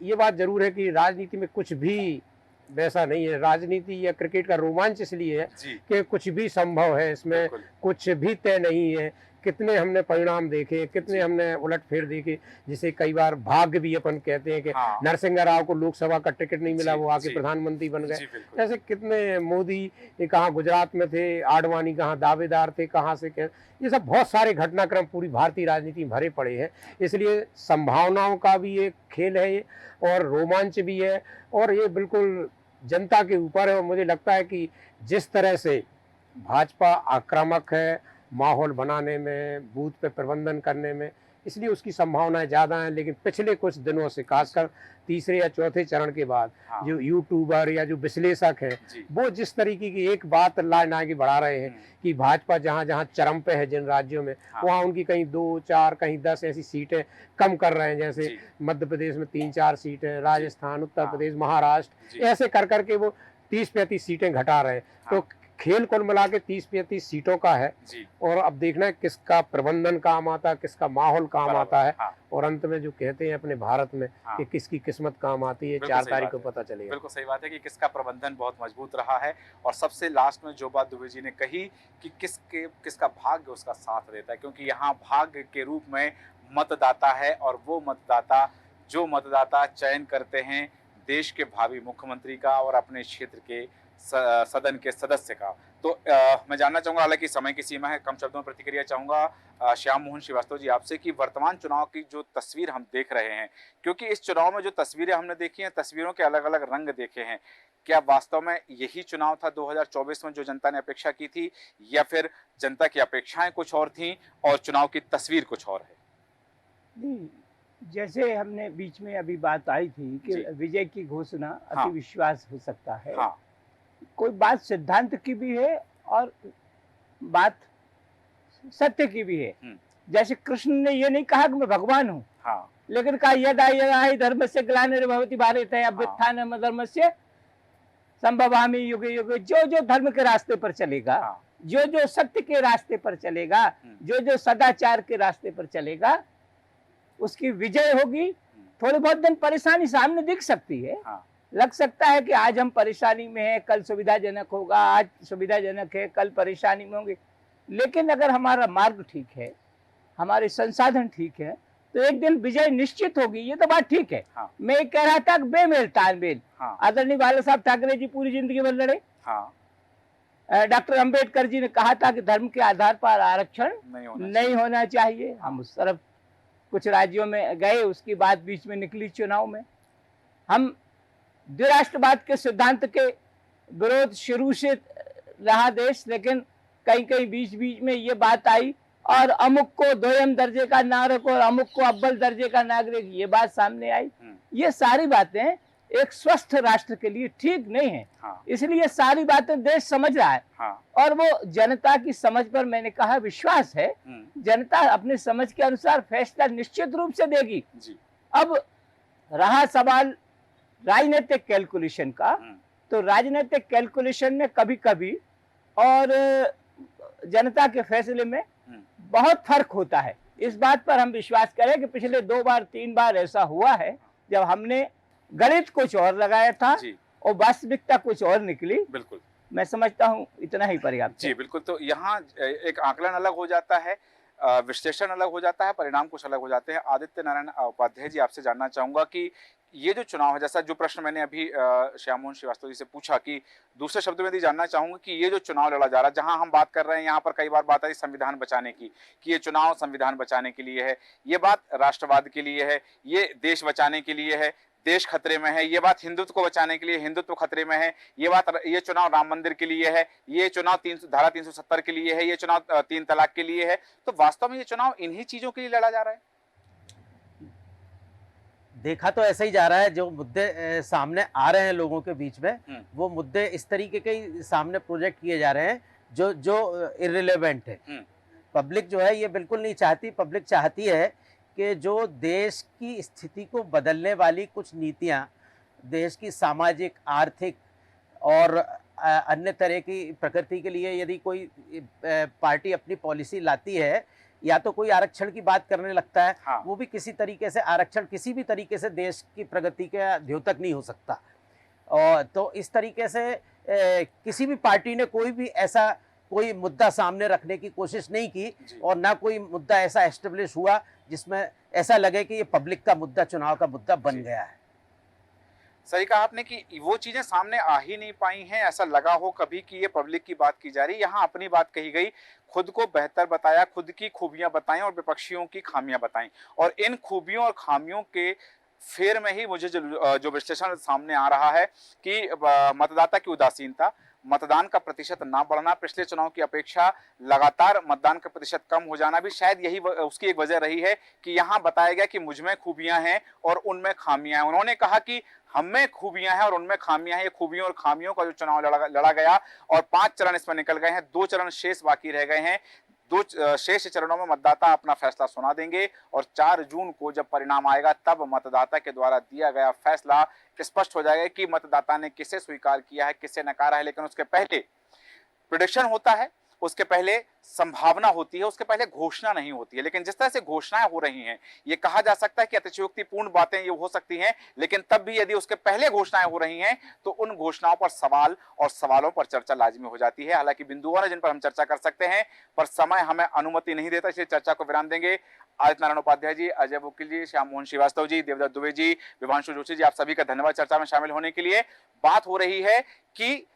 E: ये बात जरूर है कि राजनीति में कुछ भी वैसा नहीं है। राजनीति या क्रिकेट का रोमांच इसलिए है कि कुछ भी संभव है, इसमें कुछ भी तय नहीं है। कितने हमने परिणाम देखे, कितने हमने उलटफेर देखे, जिसे कई बार भाग्य भी अपन कहते हैं कि नरसिंह राव को लोकसभा का टिकट नहीं मिला, वो आके प्रधानमंत्री बन गए। ऐसे कितने, मोदी कहाँ गुजरात में थे, आडवाणी कहाँ दावेदार थे, कहाँ से क्या, ये सब बहुत सारे घटनाक्रम पूरी भारतीय राजनीति में भरे पड़े हैं। इसलिए संभावनाओं का भी एक खेल है ये, और रोमांच भी है, और ये बिल्कुल जनता के ऊपर है। और मुझे लगता है कि जिस तरह से भाजपा आक्रामक है माहौल बनाने में, बूथ पे प्रबंधन करने में, इसलिए उसकी संभावनाएं ज़्यादा हैं। लेकिन पिछले कुछ दिनों से, खासकर तीसरे या चौथे चरण के बाद, जो यूट्यूबर या जो विश्लेषक हैं, वो जिस तरीके की एक बात लाइन आगे बढ़ा रहे हैं कि भाजपा जहाँ जहाँ चरम पे है जिन राज्यों में, वहाँ उनकी कहीं 2, 4, कहीं 10 ऐसी सीटें कम कर रहे हैं। जैसे मध्य प्रदेश में 3-4 सीटें, राजस्थान, उत्तर प्रदेश, महाराष्ट्र, ऐसे कर करके वो 30-35 सीटें घटा रहे हैं। तो खेल कुल मिला के 30-35 सीटों का है, और अब देखना है किसका प्रबंधन काम आता है, किसका माहौल काम आता है, और अंत में जो कहते हैं अपने भारत में कि किसकी किस्मत काम आती है, 4 तारीख को पता चलेगा।
A: बिल्कुल सही बात है कि किसका प्रबंधन बहुत मजबूत रहा है। और सबसे लास्ट में जो बात दुबे जी ने कही कि किसका भाग्य उसका साथ देता है, क्योंकि यहाँ भाग्य के रूप में मतदाता है, और वो मतदाता जो मतदाता चयन करते हैं देश के भावी मुख्यमंत्री का और अपने क्षेत्र के सदन के सदस्य का। तो मैं जानना चाहूंगा, हालांकि समय की सीमा है, कम शब्दों में प्रतिक्रिया चाहूंगा श्याम मोहन श्रीवास्तव जी आपसे कि वर्तमान चुनाव की जो तस्वीर हम देख रहे हैं, क्योंकि इस चुनाव में जो तस्वीरें हमने देखी हैं, तस्वीरों के अलग अलग रंग देखे हैं, क्या वास्तव में यही चुनाव था 2024 में जो जनता ने अपेक्षा की थी, या फिर जनता की अपेक्षाएं कुछ और थी और चुनाव की तस्वीर कुछ और है?
D: नहीं, जैसे हमने बीच में अभी बात आई थी कि विजय की घोषणा अति विश्वास हो सकता है। कोई बात सिद्धांत की भी है और बात सत्य की भी है। जैसे कृष्ण ने ये नहीं कहा कि मैं भगवान हूँ,
A: हाँ,
D: लेकिन कहा यदा यदा ही धर्मस्य ग्लानिर्भवति भारते अभ्युत्थानम धर्मस्य संभवामि युगे युगे। जो जो धर्म के रास्ते पर चलेगा,
A: हाँ।
D: जो जो सत्य के रास्ते पर चलेगा, जो जो सदाचार के रास्ते पर चलेगा, उसकी विजय होगी। थोड़ी बहुत दिन परेशानी सामने दिख सकती है,
A: हाँ।
D: लग सकता है कि आज हम परेशानी में है, कल सुविधाजनक होगा, आज सुविधाजनक है, कल परेशानी में होंगे। लेकिन अगर हमारा मार्ग ठीक है, हमारे संसाधन ठीक है, तो एक दिन विजय निश्चित होगी। ये तो बात ठीक है।
A: हाँ।
D: मैं ये कह रहा था कि बेमेल तालमेल।
A: हाँ।
D: आदरणीय बाला साहब ठाकरे जी पूरी जिंदगी भर लड़े।
A: हाँ।
D: डॉक्टर अंबेडकर जी ने कहा था कि धर्म के आधार पर आरक्षण
A: नहीं
D: होना चाहिए। हम उस तरफ कुछ राज्यों में गए, उसकी बात बीच में निकली चुनाव में। हम द्विराष्ट्रवाद के सिद्धांत के विरोध शुरू से रहा देश, लेकिन कहीं कहीं बीच बीच में ये बात आई और अमुक को दोयम दर्जे का नागरिक और अमुक को अव्वल दर्जे का नागरिक, ये बात सामने आई। ये सारी बातें एक स्वस्थ राष्ट्र के लिए ठीक नहीं है।
A: हाँ।
D: इसलिए सारी बातें देश समझ रहा है।
A: हाँ।
D: और वो जनता की समझ पर मैंने कहा विश्वास है। जनता अपने समझ के अनुसार फैसला निश्चित रूप से देगी
A: जी।
D: अब रहा सवाल राजनीतिक कैलकुलेशन का, तो राजनीतिक कैलकुलेशन में कभी कभी और जनता के फैसले में बहुत फर्क होता है। इस बात पर हम विश्वास करें कि पिछले 2 बार 3 बार ऐसा हुआ है जब हमने गणित कुछ और लगाया था और वास्तविकता कुछ और निकली।
A: बिल्कुल,
D: मैं समझता हूं इतना ही पर्याप्त है।
A: जी बिल्कुल। तो यहाँ एक आकलन अलग हो जाता है, विश्लेषण अलग हो जाता है, परिणाम कुछ अलग हो जाते हैं। आदित्य नारायण उपाध्याय जी, आपसे जानना चाहूंगा कि ये जो चुनाव है, जैसा जो प्रश्न मैंने अभी श्याम मोहन श्रीवास्तव जी से पूछा, कि दूसरे शब्दों में भी जानना चाहूंगा कि ये जो चुनाव लड़ा जा रहा है, जहां हम बात कर रहे हैं, यहाँ पर कई बार बात आई संविधान बचाने की, कि ये चुनाव संविधान बचाने के लिए है, ये बात राष्ट्रवाद के लिए है, ये देश बचाने के लिए है, देश खतरे में है, ये बात हिंदुत्व को बचाने के लिए, हिंदुत्व खतरे में है, ये चुनाव राम मंदिर के लिए है, ये चुनाव धारा 370 के लिए है, ये चुनाव 3 तलाक के लिए है। तो वास्तव में ये चुनाव इन्हीं चीजों के लिए लड़ा जा रहा है?
F: देखा तो ऐसा ही जा रहा है। जो मुद्दे सामने आ रहे हैं लोगों के बीच में, वो मुद्दे इस तरीके के ही सामने प्रोजेक्ट किए जा रहे हैं जो इर्रिलेवेंट है। पब्लिक जो है ये बिल्कुल नहीं चाहती। पब्लिक चाहती है कि जो देश की स्थिति को बदलने वाली कुछ नीतियां, देश की सामाजिक, आर्थिक और अन्य तरह की प्रकृति के लिए यदि कोई पार्टी अपनी पॉलिसी लाती है, या तो कोई आरक्षण की बात करने लगता है,
A: हाँ।
F: वो भी किसी तरीके से आरक्षण किसी भी तरीके से देश की प्रगति के द्योतक नहीं हो सकता। और तो इस तरीके से किसी भी पार्टी ने कोई मुद्दा सामने रखने की कोशिश नहीं की, और ना कोई मुद्दा ऐसा एस्टेब्लिश हुआ जिसमें ऐसा लगे कि ये पब्लिक का मुद्दा, चुनाव का मुद्दा बन गया है।
A: सही कहा आपने कि वो चीजें सामने आ ही नहीं पाई हैं। ऐसा लगा हो कभी कि ये पब्लिक की बात की जा रही है, यहाँ अपनी बात कही गई, खुद को बेहतर बताया, खुद की खूबियां बताई और विपक्षियों की खामियां बताई। और इन खूबियों और खामियों के फेर में ही मुझे जो विश्लेषण सामने आ रहा है कि मतदाता की उदासीनता, मतदान का प्रतिशत ना बढ़ना, पिछले चुनाव की अपेक्षा लगातार मतदान का प्रतिशत कम हो जाना भी शायद यही उसकी एक वजह रही है कि यहाँ बताया गया कि मुझ में खूबियां हैं और उनमें खामियां हैं। उन्होंने कहा कि हम में खूबियां हैं और उनमें खामियां हैं। ये खूबियों और खामियों का जो चुनाव लड़ा गया और 5 चरण इसमें निकल गए हैं, 2 चरण शेष बाकी रह गए हैं। 2 शेष चरणों में मतदाता अपना फैसला सुना देंगे और 4 जून को जब परिणाम आएगा तब मतदाता के द्वारा दिया गया फैसला स्पष्ट हो जाएगा कि मतदाता ने किसे स्वीकार किया है, किसे नकारा है। लेकिन उसके पहले प्रेडिक्शन होता है, उसके पहले संभावना होती है, उसके पहले घोषणा नहीं होती है। लेकिन जिस तरह से घोषणाएं हो रही हैं, ये कहा जा सकता है कि अतिशयोक्तिपूर्ण बातें ये हो सकती हैं, लेकिन तब भी यदि उसके पहले घोषणाएं हो रही हैं तो उन घोषणाओं पर सवाल और सवालों पर चर्चा लाजमी हो जाती है। हालांकि बिंदुओं हैं जिन पर हम चर्चा कर सकते हैं, पर समय हमें अनुमति नहीं देता, इसलिए चर्चा को विराम देंगे। आदित्य नारायण उपाध्याय जी, अजय वकील जी, श्याम मोहन श्रीवास्तव जी, देवदत्त दुबे जी, विभांशु जोशी जी, आप सभी का धन्यवाद चर्चा में शामिल होने के लिए। बात हो रही है कि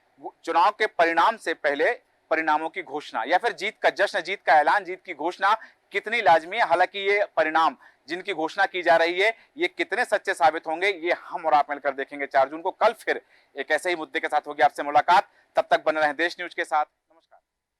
A: चुनाव के परिणाम से पहले परिणामों की घोषणा या फिर जीत का जश्न, जीत का ऐलान, जीत की घोषणा कितनी लाजमी है। हालांकि ये परिणाम जिनकी घोषणा की जा रही है, ये कितने सच्चे साबित होंगे, ये हम और आप मिलकर देखेंगे 4 जून को। कल फिर एक ऐसे ही मुद्दे के साथ होगी आपसे मुलाकात। तब तक बने रहें देश न्यूज के साथ।